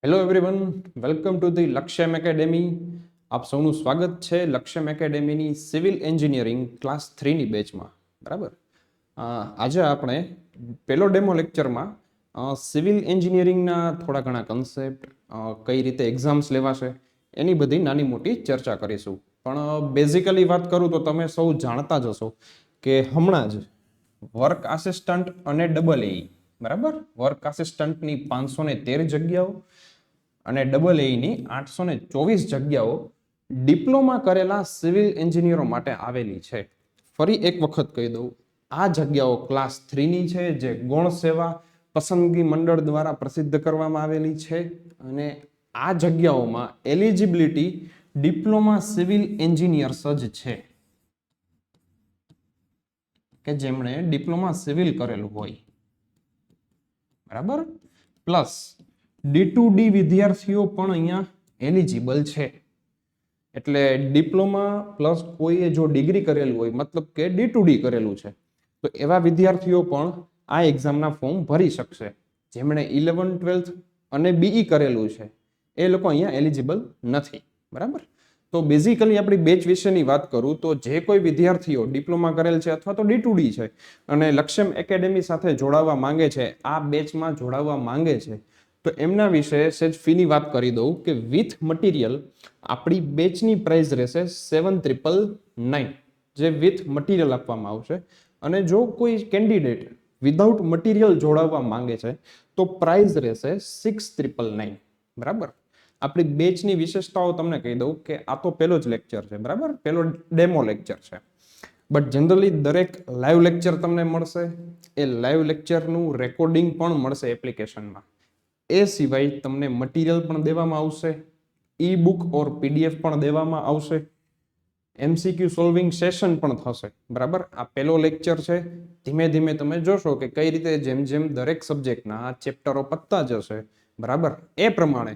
Hello everyone, welcome to the Lakshyam Academy. આપ સૌનું સ્વાગત છે લક્ષ્યમ એકેડેમીની સિવિલ એન્જિનિયરિંગ ક્લાસ 3ની બેચમાં. બરાબર. આજે આપણે પેલો ડેમો લેક્ચરમાં સિવિલ એન્જિનિયરિંગના થોડા ઘણા કન્સેપ્ટ, કઈ રીતે એક્ઝામ્સ લેવાશે એની બધી નાની મોટી ચર્ચા કરીશું. પણ બેઝિકલી વાત કરું તો તમે સૌ જાણતા જ હશો કે હમણાં જ વર્ક આસિસ્ટન્ટ અને ડબલ એ, બરાબર, વર્ક આસિસ્ટન્ટની 513 જગ્યાઓ અને ડબલ એની 824 જગ્યાઓ ડિપ્લોમા કરેલા સિવિલ એન્જિનિયરો માટે આવેલી છે. ફરી એક વખત કહી દઉં, આ જગ્યાઓ ક્લાસ 3ની છે, જે ગૌણ સેવા પસંદગી મંડળ દ્વારા પ્રસિદ્ધ કરવામાં આવેલી છે. અને આ જગ્યાઓમાં એલિજિબિલિટી ડિપ્લોમા સિવિલ એન્જિનિયર્સ જ છે, કે જેમણે ડિપ્લોમા સિવિલ કરેલું હોય. બરાબર. પ્લસ D2D વિદ્યાર્થીઓ પણ અહીંયા એલિજિબલ છે. એટલે ડિપ્લોમા પ્લસ કોઈએ જો ડિગ્રી કરેલું હોય, મતલબ કે D2D કરેલું છે, તો એવા વિદ્યાર્થીઓ પણ આ એક્ઝામના ફોર્મ ભરી શકશે. જેમણે 11, 12 અને BE કરેલું છે એ લોકો અહીંયા એલિજિબલ નથી. બરાબર. તો બેઝિકલી આપણી બેચ વિશેની વાત કરું તો જે કોઈ વિદ્યાર્થીઓ ડિપ્લોમા કરેલ છે અથવા તો D2D છે અને લક્ષ્યમ એકેડેમી સાથે જોડાવા માંગે છે, આ બેચમાં જોડાવા માંગે છે, તો એમના વિશે સેજ ફીની વાત કરી દઉં કે વિથ મટીરિયલ આપણી બેચની પ્રાઇસ રહેશે 7,999, જે વિથ મટીરિયલ આપવામાં આવશે. અને જો કોઈ કેન્ડિડેટ વિધાઉટ મટીરિયલ જોડાવા માંગે છે તો પ્રાઇસ રહેશે 6,999. બરાબર. આપણી બેચની વિશેષતાઓ તમને કહી દઉં કે આ તો પહેલો જ લેક્ચર છે, બરાબર, પહેલો ડેમો લેક્ચર છે. બટ જનરલી દરેક લાઈવ લેક્ચર તમને મળશે. એ લાઈવ લેક્ચરનું રેકોર્ડિંગ પણ મળશે એપ્લિકેશનમાં. એ સિવાય તમને મટીરિયલ પણ દેવામાં આવશે, ઈ બુક ઓર PDF પણ દેવામાં આવશે, MCQ સોલ્વિંગ સેશન પણ થશે. બરાબર. આ પહેલો લેક્ચર છે. ધીમે ધીમે તમે જોશો કે કઈ રીતે જેમ જેમ દરેક સબ્જેક્ટના ચેપ્ટરો પતતા જશે, બરાબર, એ પ્રમાણે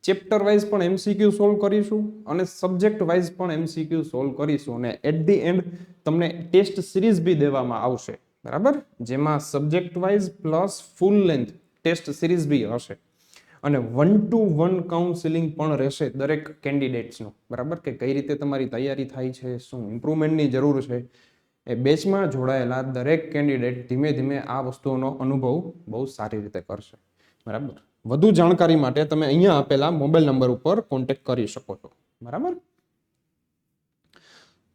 ચેપ્ટર વાઇઝ પણ MCQ સોલ્વ કરીશું અને સબ્જેક્ટ વાઇઝ પણ MCQ સોલ્વ કરીશું. અને એટ ધી એન્ડ તમને ટેસ્ટ સિરીઝ બી દેવામાં આવશે. બરાબર. જેમાં subject wise plus full length test series બી હશે. અને 1-to-1 કાઉન્સિલિંગ પણ રહેશે દરેક કેન્ડિડેટ્સનું. બરાબર. કે કઈ રીતે તમારી તૈયારી થાય છે, શું ઇમ્પ્રુવમેન્ટની જરૂર છે, એ બેચમાં જોડાયેલા દરેક કેન્ડિડેટ ધીમે ધીમે આ વસ્તુઓનો અનુભવ બહુ સારી રીતે કરશે. બરાબર. વધુ જાણકારી માટે તમે અહીંયા આપેલા મોબાઈલ નંબર ઉપર કોન્ટેક્ટ કરી શકો છો. બરાબર.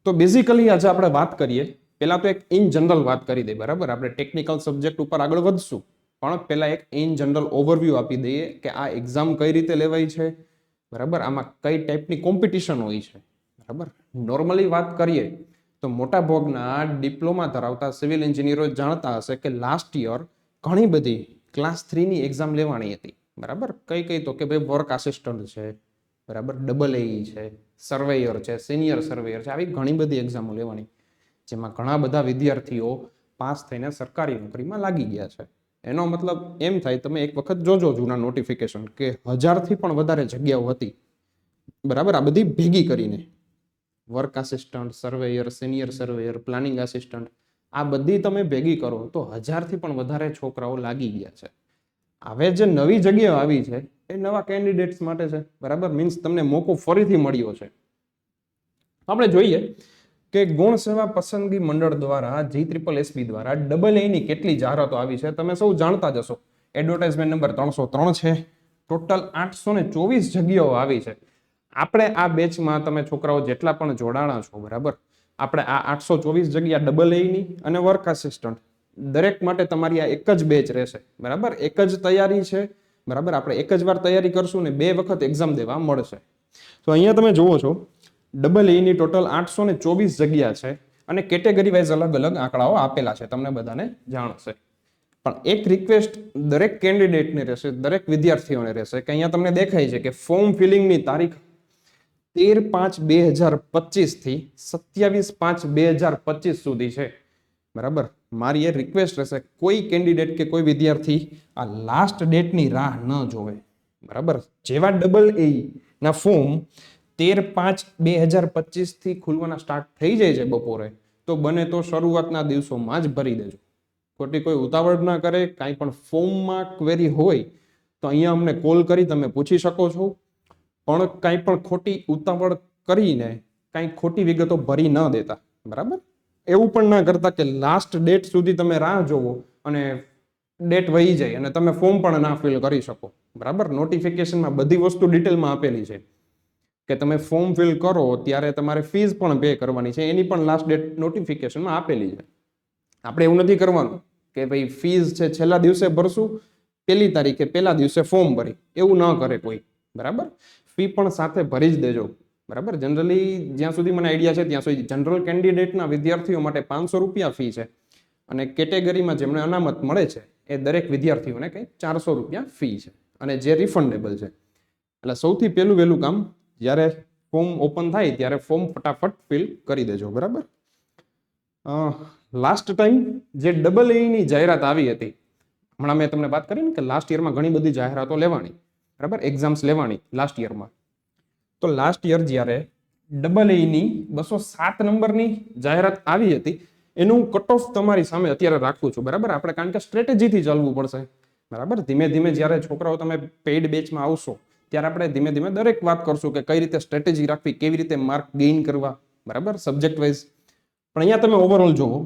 તો બેઝિકલી આજે આપણે વાત કરીએ, પહેલા તો એક ઇન જનરલ વાત કરી દઈએ. બરાબર. આપણે ટેકનિકલ સબ્જેક્ટ ઉપર આગળ વધશું, પણ પહેલા એક ઇન જનરલ ઓવરવ્યૂ આપી દઈએ કે આ એક્ઝામ કઈ રીતે લેવાય છે. બરાબર. આમાં કઈ ટાઈપની કોમ્પિટિશન હોય છે. બરાબર. નોર્મલી વાત કરીએ તો મોટા ભાગના ડિપ્લોમા ધરાવતા સિવિલ એન્જિનિયરો જાણતા હશે કે લાસ્ટ યર ઘણી બધી ક્લાસ 3ની એક્ઝામ લેવાની હતી. બરાબર. કઈ તો કે ભાઈ વર્ક આસિસ્ટન્ટ છે, બરાબર, ડબલ એ છે, સર્વેયર છે, સિનિયર સર્વેયર છે, આવી ઘણી બધી એક્ઝામો લેવાની, જેમાં ઘણા બધા વિદ્યાર્થીઓ પાસ થઈને સરકારી નોકરીમાં લાગી ગયા છે. એનો મતલબ એમ થાય, તમે એક વખત જોજો જૂના નોટિફિકેશન, કે 1000થી પણ વધારે જગ્યાઓ હતી. બરાબર. આ બધી ભેગી કરીને work assistant, surveyor, senior surveyor, planning assistant, આ બધી તમે ભેગી કરો તો 1000થી પણ વધારે છોકરાઓ લાગી ગયા છે. હવે જે નવી જગ્યાઓ આવી છે એ નવા કેન્ડિડેટ્સ માટે છે. બરાબર. મીન્સ તમને મોકો ફરીથી મળ્યો છે. આપણે જોઈએ કે ગૌણ સેવા પસંદગી મંડળ દ્વારા GSSB દ્વારા ડબલ એની કેટલી જાહેરાતો આવી છે તમે સૌ જાણતા જ હશો. એડવર્ટાઇઝમેન્ટ નંબર 303 છે. ટોટલ 824 જગ્યાઓ આવી છે. આપણે આ બેચમાં તમે છોકરાઓ જેટલા પણ જોડાણા છો, બરાબર, આપણે આ 824 જગ્યા ડબલ એની અને વર્ક આસિસ્ટન્ટ દરેક માટે તમારી આ એક જ બેચ રહેશે. બરાબર. એક જ તૈયારી છે. બરાબર. આપણે એક જ વાર તૈયારી કરશું ને 2 વખત એક્ઝામ દેવા મળશે. તો અહીંયા તમે જુઓ છો ડબલ એની ટોટલ 824 જગ્યા છે અને કેટેગરી વાઇઝ અલગ અલગ આંકડાઓ આપેલા છે, તમને બધાને જાણશે. પણ એક રિક્વેસ્ટ દરેક કેન્ડિડેટને રહેશે, દરેક વિદ્યાર્થીઓને રહેશે, કે અહીંયા તમને દેખાય છે કે ફોર્મ ફિલિંગની તારીખ 13/5/2025 થી 27/5/2025 સુધી છે. બરાબર. મારી એ રિક્વેસ્ટ રહેશે, કોઈ કેન્ડિડેટ કે કોઈ વિદ્યાર્થી આ લાસ્ટ ડેટની રાહ ન જોવે. બરાબર. જેવા ડબલ એ ના ફોર્મ 13/5/2025 થી ખુલવાના સ્ટાર્ટ થઈ જાય છે બપોરે, તો બને તો શરૂઆતના દિવસોમાં જ ભરી દેજો. ખોટી કોઈ ઉતાવળ ના કરે. કાંઈ પણ ફોર્મમાં ક્વેરી હોય તો અહીંયા અમને કોલ કરી તમે પૂછી શકો છો, પણ કાંઈ પણ ખોટી ઉતાવળ કરીને કાંઈ ખોટી વિગતો ભરી ન દેતા, બરાબર. એવું પણ ના કરતા કે લાસ્ટ ડેટ સુધી તમે રાહ જોવો અને ડેટ વહી જાય અને તમે ફોર્મ પણ ના ફિલ કરી શકો, બરાબર. નોટિફિકેશનમાં બધી વસ્તુ ડિટેલમાં આપેલી છે કે તમે ફોર્મ ફિલ કરો ત્યારે તમારે ફીસ પણ પે કરવાની છે, એની પણ લાસ્ટ ડેટ નોટિફિકેશનમાં આપેલી છે. આપણે એવું નથી કરવાનું કે ભાઈ ફીસ છે છેલ્લા દિવસે ભરશું, પહેલી તારીખે પહેલા દિવસે ફોર્મ ભરી, એવું ન કરે કોઈ, બરાબર. ફી પણ સાથે ભરી જ દેજો, બરાબર. જનરલી જ્યાં સુધી મને આઈડિયા છે ત્યાં સુધી જનરલ કેન્ડિડેટના વિદ્યાર્થીઓ માટે 500 રૂપિયા ફી છે અને કેટેગરીમાં જેમને અનામત મળે છે એ દરેક વિદ્યાર્થીઓને કંઈ 400 રૂપિયા ફી છે અને જે રિફંડેબલ છે. એટલે સૌથી વહેલું કામ, જ્યારે ફોર્મ ઓપન થાય ત્યારે ફોર્મ ફટાફટ ફિલ કરી દેજો, બરાબર. લાસ્ટ ટાઈમ જે AA જાહેરાત આવી હતી, હમણાં મેં તમને વાત કરી ને કે લાસ્ટ યરમાં ઘણી બધી જાહેરાતો લેવાની, બરાબર, એક્ઝામ્સ લેવાની લાસ્ટ યરમાં. તો લાસ્ટ યર જ્યારે AA 207 નંબરની જાહેરાત આવી હતી, એનું કટ ઓફ તમારી સામે અત્યારે રાખું છું, બરાબર. આપણે કારણ કે સ્ટ્રેટેજીથી ચાલવું પડશે, બરાબર. ધીમે ધીમે જ્યારે છોકરાઓ તમે પેઇડ બેચમાં આવશો ત્યારે આપણે ધીમે ધીમે દરેક વાત કરશું કે કઈ રીતે સ્ટ્રેટેજી રાખવી, કેવી રીતે માર્ક ગેઇન કરવા, બરાબર, સબ્જેક્ટ વાઇઝ. પણ અહીંયા તમે ઓવરઓલ જુઓ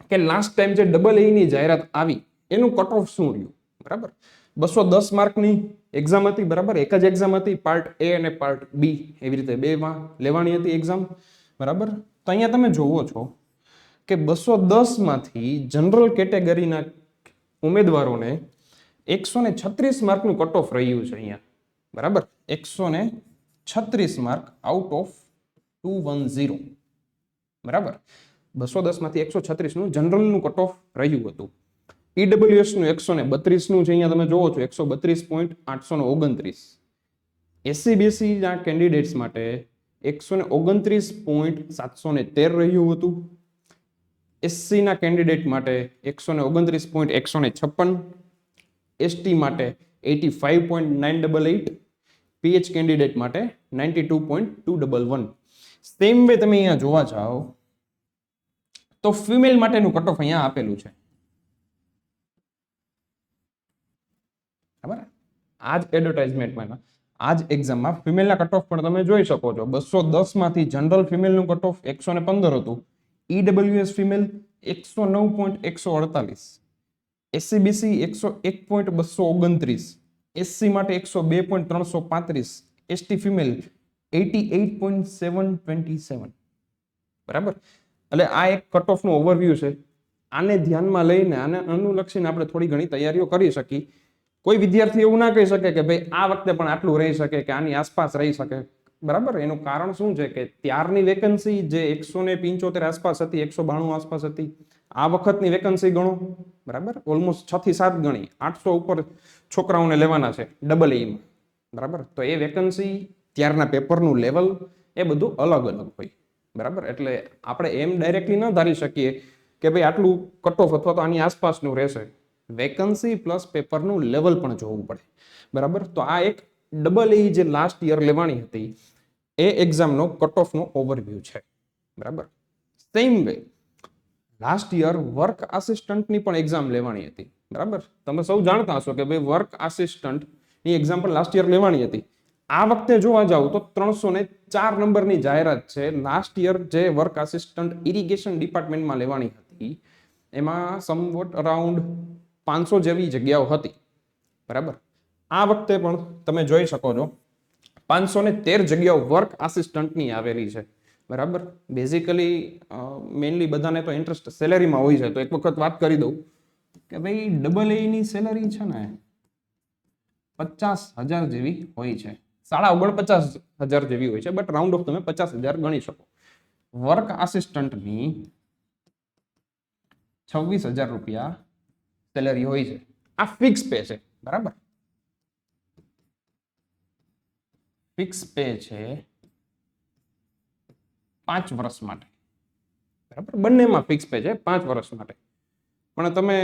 કે લાસ્ટ ટાઈમ જે AA જાહેરાત આવી એનું કટ ઓફ શું રહ્યું, બરાબર. 210 માર્કની એક્ઝામ હતી, બરાબર. એક જ એક્ઝામ હતી, પાર્ટ A અને પાર્ટ B, એવી રીતે બેમાં લેવાની હતી એક્ઝામ, બરાબર. તો અહીંયા તમે જોવો છો કે 210 માંથી જનરલ કેટેગરીના ઉમેદવારોને 136 માર્કનું કટ ઓફ રહ્યું છે અહીંયા, બરાબર. 136 માર્ક આઉટ ઓફ 210, બરાબર. 210 માંથી 136 નું જનરલનું કટ ઓફ રહ્યું હતું. EWS નું 132 નું છે, અહીંયા તમે જોવો છો 132.829. SCBC ના કેન્ડિડેટ્સ માટે 129.713 રહ્યું હતું. SC ના કેન્ડિડેટ માટે 129.156, ST માટે 85.988, PH કેન્ડિડેટ માટે 92.211. સેમ વે તમે અહીંયા જોવા જાઓ તો ફિમેલ માટેનું કટ ઓફ અહીંયા આપેલું છે, બરાબર. આ જ એડવર્ટાઇઝમેન્ટમાં આ જ એક્ઝામમાં ફિમેલના કટ ઓફ પણ તમે જોઈ શકો છો. 210 માંથી જનરલ ફિમેલનું કટ ઓફ 115 હતું. EWS ફિમેલ 109.148, SCBC 101.229, SC માટે 102.335, ST ફિમેલ 88.727, બરાબર. એટલે આ એક કટ ઓફ નું ઓવરવ્યુ છે. આને ધ્યાનમાં લઈને આને અનુલક્ષીને આપણે થોડી ઘણી તૈયારીઓ કરી શકીએ. કોઈ વિદ્યાર્થી એવું ના કહી શકે કે ભાઈ આ વખતે પણ આટલું રહી શકે કે આની આસપાસ રહી શકે, બરાબર. એનું કારણ શું છે કે ત્યારની વેકન્સી જે 175 આસપાસ હતી, 192 આસપાસ હતી, આ વખતની વેકન્સી ગણો, બરાબર, ઓલમોસ્ટ 6 થી 7 ગણી, 800 ઉપર છોકરાઓને લેવાના છે AA માં, બરાબર. તો એ વેકન્સી, ત્યારના પેપરનું લેવલ, એ બધું અલગ અલગ હોય, બરાબર. એટલે આપણે એમ ડાયરેક્ટલી ન ધારી શકીએ કે ભાઈ આટલું કટ ઓફ અથવા તો આની આસપાસનું રહેશે. વેકન્સી પ્લસ પેપરનું લેવલ પણ જોવું પડે, બરાબર. તો આ એક AA જે લાસ્ટ યર લેવાની હતી એ એક્ઝામનો કટ ઓફનો ઓવરવ્યુ છે, બરાબર. Same way last year work આસિસ્ટન્ટની પણ એક્ઝામ લેવાની હતી, બરાબર. તમે સૌ જાણતા હશો કે ભાઈ વર્ક આસિસ્ટન્ટની એક્ઝામ પણ લાસ્ટ યર લેવાની હતી. આ વખતે જોવા જાવ તો 304 નંબરની જાહેરાત છે. લાસ્ટ યર જે વર્ક આસિસ્ટન્ટ ઇરિગેશન ડિપાર્ટમેન્ટમાં લેવાની હતી એમાં સમવોટ અરાઉન્ડ 500 જેવી જગ્યાઓ હતી, બરાબર. આ વખતે પણ તમે જોઈ શકો છો 513 જગ્યાઓ વર્ક આસિસ્ટન્ટની આવેલી છે, બરાબર. બેઝિકલી મેઇનલી બધાને તો ઇન્ટરેસ્ટ સેલેરીમાં હોય છે. તો એક વખત વાત કરી દઉં કે ભાઈ AA ની સેલરી છે ને 50,000 જેવી હોય છે, 49,500 જેવી હોય છે, બટ રાઉન્ડ ઓફ તમે 50,000 ગણી શકો. વર્ક આસિસ્ટન્ટની 26,000 રૂપિયા સેલરી હોય છે. આ ફિક્સ પે છે, બરાબર. ફિક્સ પે છે 5 વર્ષ માટે, બરાબર. બંનેમાં ફિક્સ પે છે 5 વર્ષ માટે. પણ તમે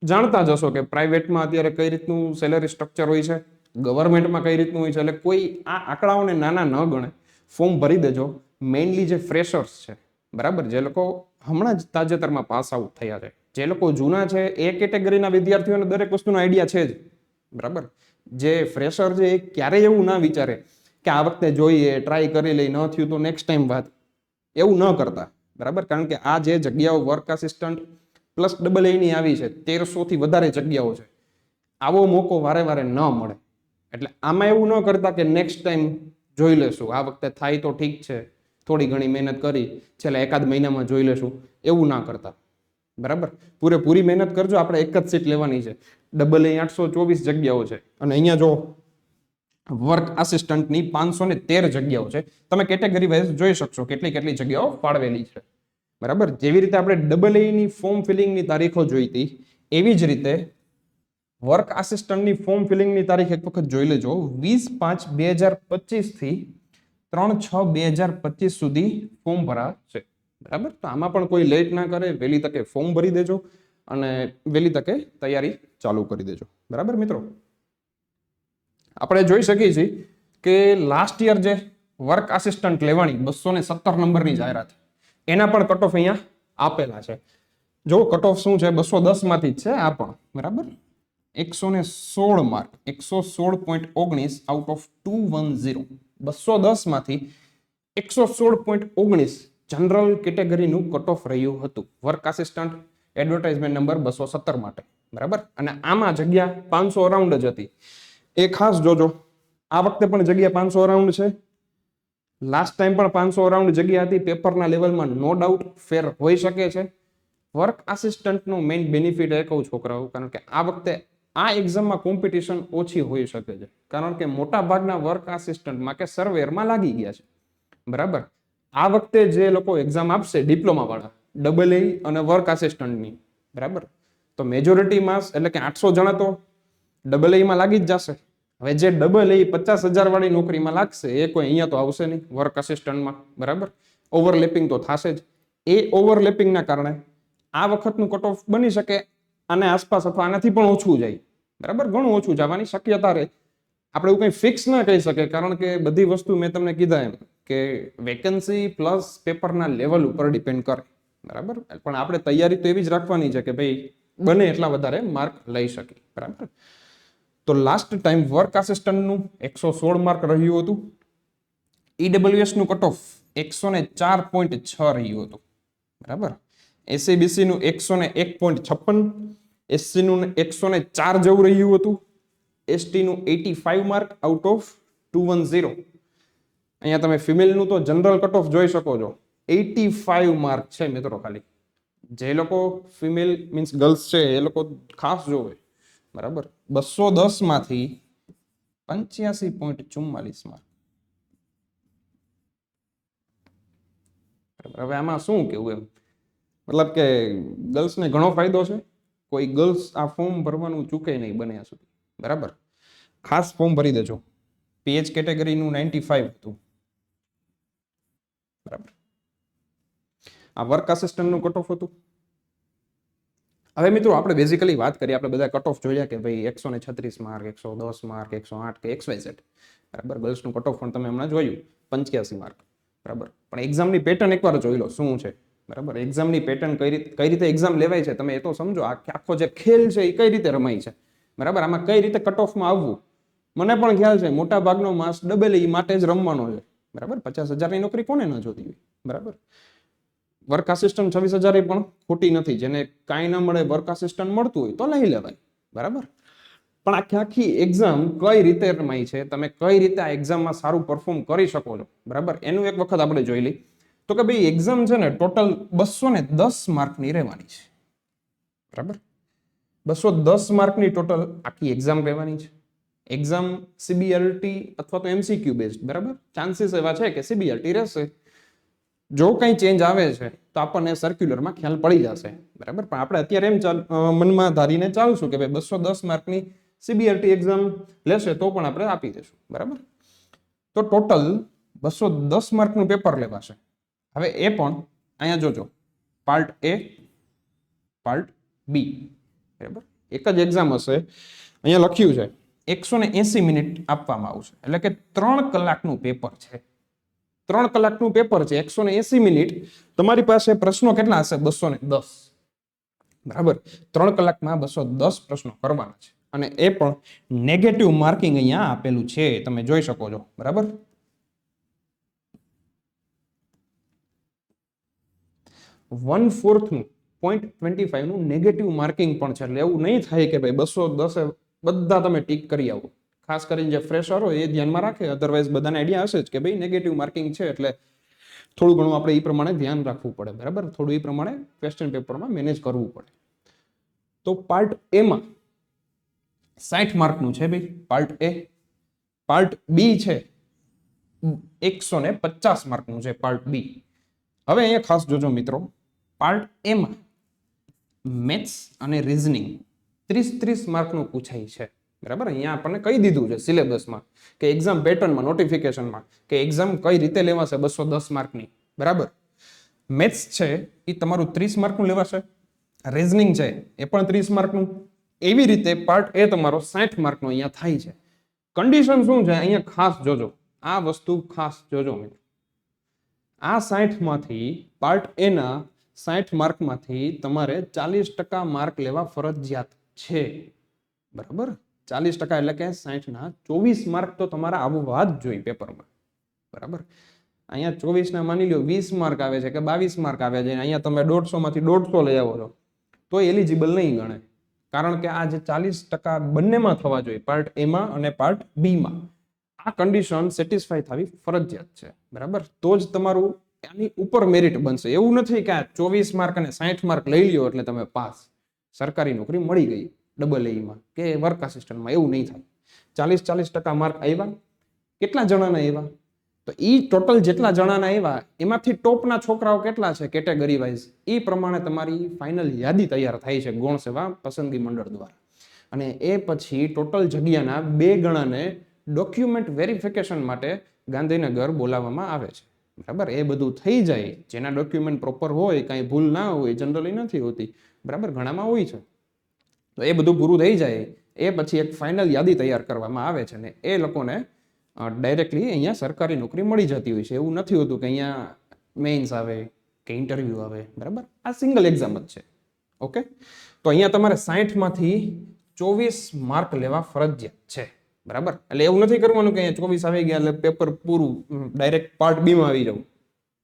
જાણતા જ હશો કે પ્રાઇવેટમાં અત્યારે કઈ રીતનું સેલરી સ્ટ્રક્ચર હોય છે, ગવર્મેન્ટમાં કઈ રીતનું હોય છે. એટલે કોઈ આ આંકડાઓને નાના ન ગણે, ફોર્મ ભરી દેજો. મેઇનલી જે ફ્રેશર્સ છે, બરાબર, જે લોકો હમણાં જ તાજેતરમાં પાસ આઉટ થયા છે, જે લોકો જૂના છે, એ કેટેગરીના વિદ્યાર્થીઓને દરેક વસ્તુનો આઈડિયા છે જ, બરાબર. જે ફ્રેશર છે એ ક્યારેય એવું ના વિચારે કે આ વખતે જોઈએ, ટ્રાય કરી લઈ, ન થયું તો નેક્સ્ટ ટાઈમ વાત, એવું ન કરતા. બરાબર. કારણ કે આ જે જગ્યાઓ વર્ક આસિસ્ટન્ટ પ્લસ ડબલ એ ની આવી છે, 1300 થી વધારે જગ્યાઓ છે. આવો મોકો વારે વારે ન મળે. એટલે આમાં એવું ન કરતા કે નેક્સ્ટ ટાઈમ જોઈ લેશું, આ વખતે થાય તો ઠીક છે, થોડી ઘણી મહેનત કરી, છેલ્લા એકાદ મહિનામાં જોઈ લેશું, એવું ના કરતા. બરાબર. પૂરેપૂરી મહેનત કરજો. આપણે એક જ સીટ લેવાની છે. ડબલ એ 824 જગ્યાઓ છે અને અહીંયા જો વર્ક આસિસ્ટન્ટની 513 જગ્યાઓ છે. તમે કેટેગરી વાઇઝ જોઈ શકશો કેટલી કેટલી જગ્યાઓ ફાળવેલી છે. બરાબર. જેવી રીતે આપણે ડબલ એ ની ફોર્મ ફિલિંગની તારીખો જોઈ હતી, એવી જ રીતે વર્ક આસિસ્ટન્ટની ફોર્મ ફિલિંગની તારીખ એક વખત જોઈ લેજો. 20/5/2025 થી 3/6/2025 સુધી ફોર્મ ભરા છે. બરાબર. તો આમાં પણ કોઈ લેટ ના કરે, વહેલી તકે ફોર્મ ભરી દેજો અને વહેલી તકે તૈયારી ચાલુ કરી દેજો. બરાબર મિત્રો. આપણે જોઈ શકીએ છીએ કે લાસ્ટ યર જે વર્ક આસિસ્ટન્ટ લેવાની 217 નંબરની જાહેરાત, એના પણ કટ ઓફ અહીંયા આપેલા છે. જો કટ ઓફ શું છે, 210 માંથી જ છે આ પણ. બરાબર. 116 માર્ક, 116.19 આઉટ ઓફ 210. 210 માંથી 116.19 જનરલ કેટેગરીનું કટ ઓફ રહ્યું હતું વર્ક આસિસ્ટન્ટ એડવર્ટાઇઝમેન્ટ નંબર 217 માટે. બરાબર. અને આમાં જગ્યા 500 અરાઉન્ડ જ હતી. એ ખાસ જોજો, આ વખતે પણ જગ્યા 500 અરાઉન્ડ છે. લાસ્ટ ટાઈમ પણ 500 અરાઉન્ડ જગ્યા હતી. પેપરના લેવલમાં નો ડાઉટ ફેર હોઈ શકે છે. વર્ક આસિસ્ટન્ટનો મેઇન બેનિફિટ એ કહું છોકરાઓ, કારણ કે આ વખતે આ એક્ઝામમાં કોમ્પિટિશન ઓછી હોઈ શકે છે, કારણ કે મોટા ભાગના વર્ક આસિસ્ટન્ટમાં કે સર્વેરમાં લાગી ગયા છે. બરાબર. આ વખતે જે લોકો એક્ઝામ આપશે ડિપ્લોમા વાળા, ડબલ એ અને વર્ક આસિસ્ટન્ટની, બરાબર, તો મેજોરિટી માસ એટલે કે 800 જણા તો ડબલ એમાં લાગી જ જશે. હવે જે ડબલ એ 50,000 વાળી નોકરીમાં લાગશે, એ કોઈ અહીંયા તો આવશે નહીં વર્ક આસિસ્ટન્ટમાં. બરાબર. ઓવરલેપિંગ તો થશે જ. એ ઓવરલેપિંગના કારણે આ વખતનું કટ ઓફ બની શકે આને આસપાસ અથવા આનાથી પણ ઓછું જાય. બરાબર. ઘણું ઓછું જવાની શક્યતા રહે. આપણે એવું કંઈ ફિક્સ ના કહી શકે, કારણ કે બધી વસ્તુ મેં તમને કીધા એમ કે વેકેન્સી પ્લસ પેપરના લેવલ ઉપર ડિપેન્ડ કરે. બરાબર. પણ આપણે તૈયારી તો એવી જ રાખવાની છે કે ભાઈ બને એટલા વધારે માર્ક લઈ શકીએ. બરાબર. તો લાસ્ટ ટાઈમ વર્ક આસિસ્ટન્ટનું 116 માર્ક રહ્યું હતું. ઈડબ્લ્યુએસ નું કટ ઓફ 104.6 રહ્યું હતું. બરાબર. એસસીબીસી નું 101.56, એસસી નું 104 જેવું રહ્યું હતું. એસટી નું 85 માર્ક આઉટ ઓફ 210. અહીંયા તમે ફિમેલનું તો જનરલ કટ ઓફ જોઈ શકો છો, 85 માર્ક છે મિત્રો. ખાલી જે લોકો ફિમેલ મીન્સ ગર્લ્સ છે એ લોકો ખાસ જોવે. બરાબર. 210 માંથી 85.44 માર્ક. હવે આમાં શું કેવું એમ, મતલબ કે ગર્લ્સને ઘણો ફાયદો છે. કોઈ ગર્લ્સ આ ફોર્મ ભરવાનું ચૂકે નહીં બન્યા સુધી. બરાબર. ખાસ ફોર્મ ભરી દેજો. પીએચ કેટેગરીનું 95 હતું. બરાબર. આ વર્ક આસિસ્ટન્ટનું કટ ઓફ હતું. હવે મિત્રો આપણે બેઝિકલી વાત કરીએ, આપણે બધા કટ ઓફ જોયા કે ભાઈ 136 માર્ક, 110 માર્ક, 108 કે XYZ. બરાબર. ગર્લ્સનું કટ ઓફ પણ તમે હમણાં જોયું 85 માર્ક. બરાબર. પણ એક્ઝામની પેટર્ન એકવાર જોઈ લો શું છે. બરાબર. એક્ઝામની પેટર્ન કઈ રીતે એક્ઝામ લેવાય છે તમે એ તો સમજો. આખો જે ખેલ છે એ કઈ રીતે રમાય છે. બરાબર. આમાં કઈ રીતે કટ ઓફમાં આવવું મને પણ ખ્યાલ છે. મોટા ભાગનો માસ ડબલ ઈ માટે જ રમવાનો છે. બરાબર. 50,000 ની નોકરી કોને ન જોતી હોય. બરાબર. વર્ક આસિસ્ટન્ટ 26,000 પણ ખોટી નથી. જેને કાંઈ ના મળે વર્ક આસિસ્ટન્ટ મળતું હોય તો લઈ લેવાય. બરાબર. પણ આખી એક્ઝામ કઈ રીતે રમાય છે, તમે કઈ રીતે આ એક્ઝામમાં સારું પરફોર્મ કરી શકો છો, બરાબર, એનું એક વખત આપણે જોઈ લઈએ. તો કે ભાઈ એક્ઝામ છે ને ટોટલ 210 માર્કની રહેવાની છે. બરાબર. 210 માર્કની ટોટલ આખી એક્ઝામ રહેવાની છે. એક્ઝામ સીબીએલટી અથવા તો એમસીક્યુ બેઝડ. બરાબર. ચાન્સીસ એવા છે કે સીબીએલટી રહેશે. જો કંઈ ચેન્જ આવે છે તો આપણને સર્ક્યુલરમાં ખ્યાલ પડી જશે. બરાબર. પણ આપણે અત્યારે એમ મનમાં ધારીને ચાલશું કે ભાઈ 210 માર્કની સીબીએલટી એક્ઝામ લેશે તો પણ આપણે આપી દઈશું. બરાબર. તો ટોટલ 210 માર્કનું પેપર લેવાશે. હવે એ પણ અહીંયા જોજો, પાર્ટ એ, પાર્ટ બી. બરાબર. એક જ એક્ઝામ હશે. અહીંયા લખ્યું છે 180 મિનિટ આપવામાં આવશે, એટલે કે 3 કલાકનું પેપર છે. 3 કલાકનું પેપર છે, 180 મિનિટ. તમારી પાસે પ્રશ્નો કેટલા હશે? 210. બરાબર. 3 કલાકમાં 210 પ્રશ્નો કરવાના છે. અને એ પણ નેગેટિવ માર્કિંગ અહીંયા આપેલું છે, તમે જોઈ શકો છો, બરાબર. 1/4 નું 0.25 નું નેગેટિવ માર્કિંગ પણ છે. એટલે એવું નહીં થાય કે ભાઈ 210 બધા તમે ટીક કરી આવો. ખાસ કરીને જે ફ્રેશર હોય એ ધ્યાનમાં રાખે, અધરવાઇઝ બધાને આઈડિયા હશે જ કે ભાઈ નેગેટિવ માર્કિંગ છે એટલે થોડું ઘણું આપણે એ પ્રમાણે ધ્યાન રાખવું પડે, બરાબર. થોડું એ પ્રમાણે ક્વેશ્ચન પેપરમાં મેનેજ કરવું પડે. તો પાર્ટ એમાં 60 માર્કનું છે ભાઈ, પાર્ટ એ. પાર્ટ બી છે 150 માર્કનું છે, પાર્ટ બી. હવે અહીંયા ખાસ જોજો મિત્રો, પાર્ટ એમાં મેથ્સ અને રીઝનિંગ 30 માર્કનું પૂછાય છે, બરાબર. અહીંયા આપણને કહી દીધું છે સિલેબસમાં કે એક્ઝામ પેટર્નમાં, નોટિફિકેશનમાં કે એક્ઝામ કઈ રીતે લેવાશે 210 માર્કની, બરાબર. મેથ્સ છે એ તમારું 30 માર્કનું લેવાશે, રીઝનિંગ છે એ પણ 30 માર્કનું. એવી રીતે પાર્ટ એ તમારો 60 માર્કનો અહીંયા થાય છે. કન્ડિશન શું છે અહીંયા ખાસ જોજો, આ વસ્તુ ખાસ જોજો મિત્રો. આ 60 માંથી પાર્ટ એ ના 60 માર્કમાંથી તમારે 40% માર્ક લેવા ફરજિયાત છે, બરાબર. 40% એટલે કે 60 ના 24 માર્ક તો તમારા આવવા જ જોઈએ પેપરમાં, બરાબર. અહીંયા 24 ના માની લો 20 માર્ક આવે છે કે 22 માર્ક આવે છે, અહીંયા તમે 150 માંથી 150 લઈ આવો છો તો એલિજિબલ નહીં ગણે. કારણ કે આ જે 40% બંનેમાં થવા જોઈએ, પાર્ટ એમાં અને પાર્ટ બીમાં, આ કન્ડિશન સેટિસ્ફાય થવી ફરજિયાત છે, બરાબર. તો જ તમારું આની ઉપર મેરિટ બનશે. એવું નથી કે આ 24 માર્ક અને 60 માર્ક લઈ લ્યો એટલે તમે પાસ, સરકારી નોકરી મળી ગઈ ડબલ એમાં કે વર્ક આસિસ્ટન્ટમાં, એવું નહીં થાય. 40% માર્ક આવ્યા, કેટલા જણાના આવ્યા? તો એ ટોટલ જેટલા જણાના આવ્યા એમાંથી ટોપના છોકરાઓ કેટલા છે કેટેગરી વાઇઝ, એ પ્રમાણે તમારી ફાઇનલ યાદી તૈયાર થાય છે ગૌણ સેવા પસંદગી મંડળ દ્વારા. અને એ પછી ટોટલ જગ્યાના 2 ગણાને ડોક્યુમેન્ટ વેરિફિકેશન માટે ગાંધીનગર બોલાવવામાં આવે છે, બરાબર. એ બધું થઈ જાય, જેના ડોક્યુમેન્ટ પ્રોપર હોય, કાંઈ ભૂલ ના હોય, જનરલી નથી હોતી, બરાબર, ઘણામાં હોય છે. તો એ બધું પૂરું થઈ જાય એ પછી એક ફાઇનલ યાદી તૈયાર કરવામાં આવે છે ને એ લોકોને ડાયરેક્ટલી અહીંયા સરકારી નોકરી મળી જતી હોય છે. એવું નથી હોતું કે અહીંયા મેઇન્સ આવે કે ઇન્ટરવ્યુ આવે, બરાબર. આ સિંગલ એક્ઝામ જ છે, ઓકે. તો અહીંયા તમારે 60 માંથી 24 માર્ક લેવા ફરજિયાત છે, બરાબર. એટલે એવું નથી કરવાનું કે અહીંયા 24 આવી ગયા એટલે પેપર પૂરું, ડાયરેક્ટ પાર્ટ બી માં આવી જવું,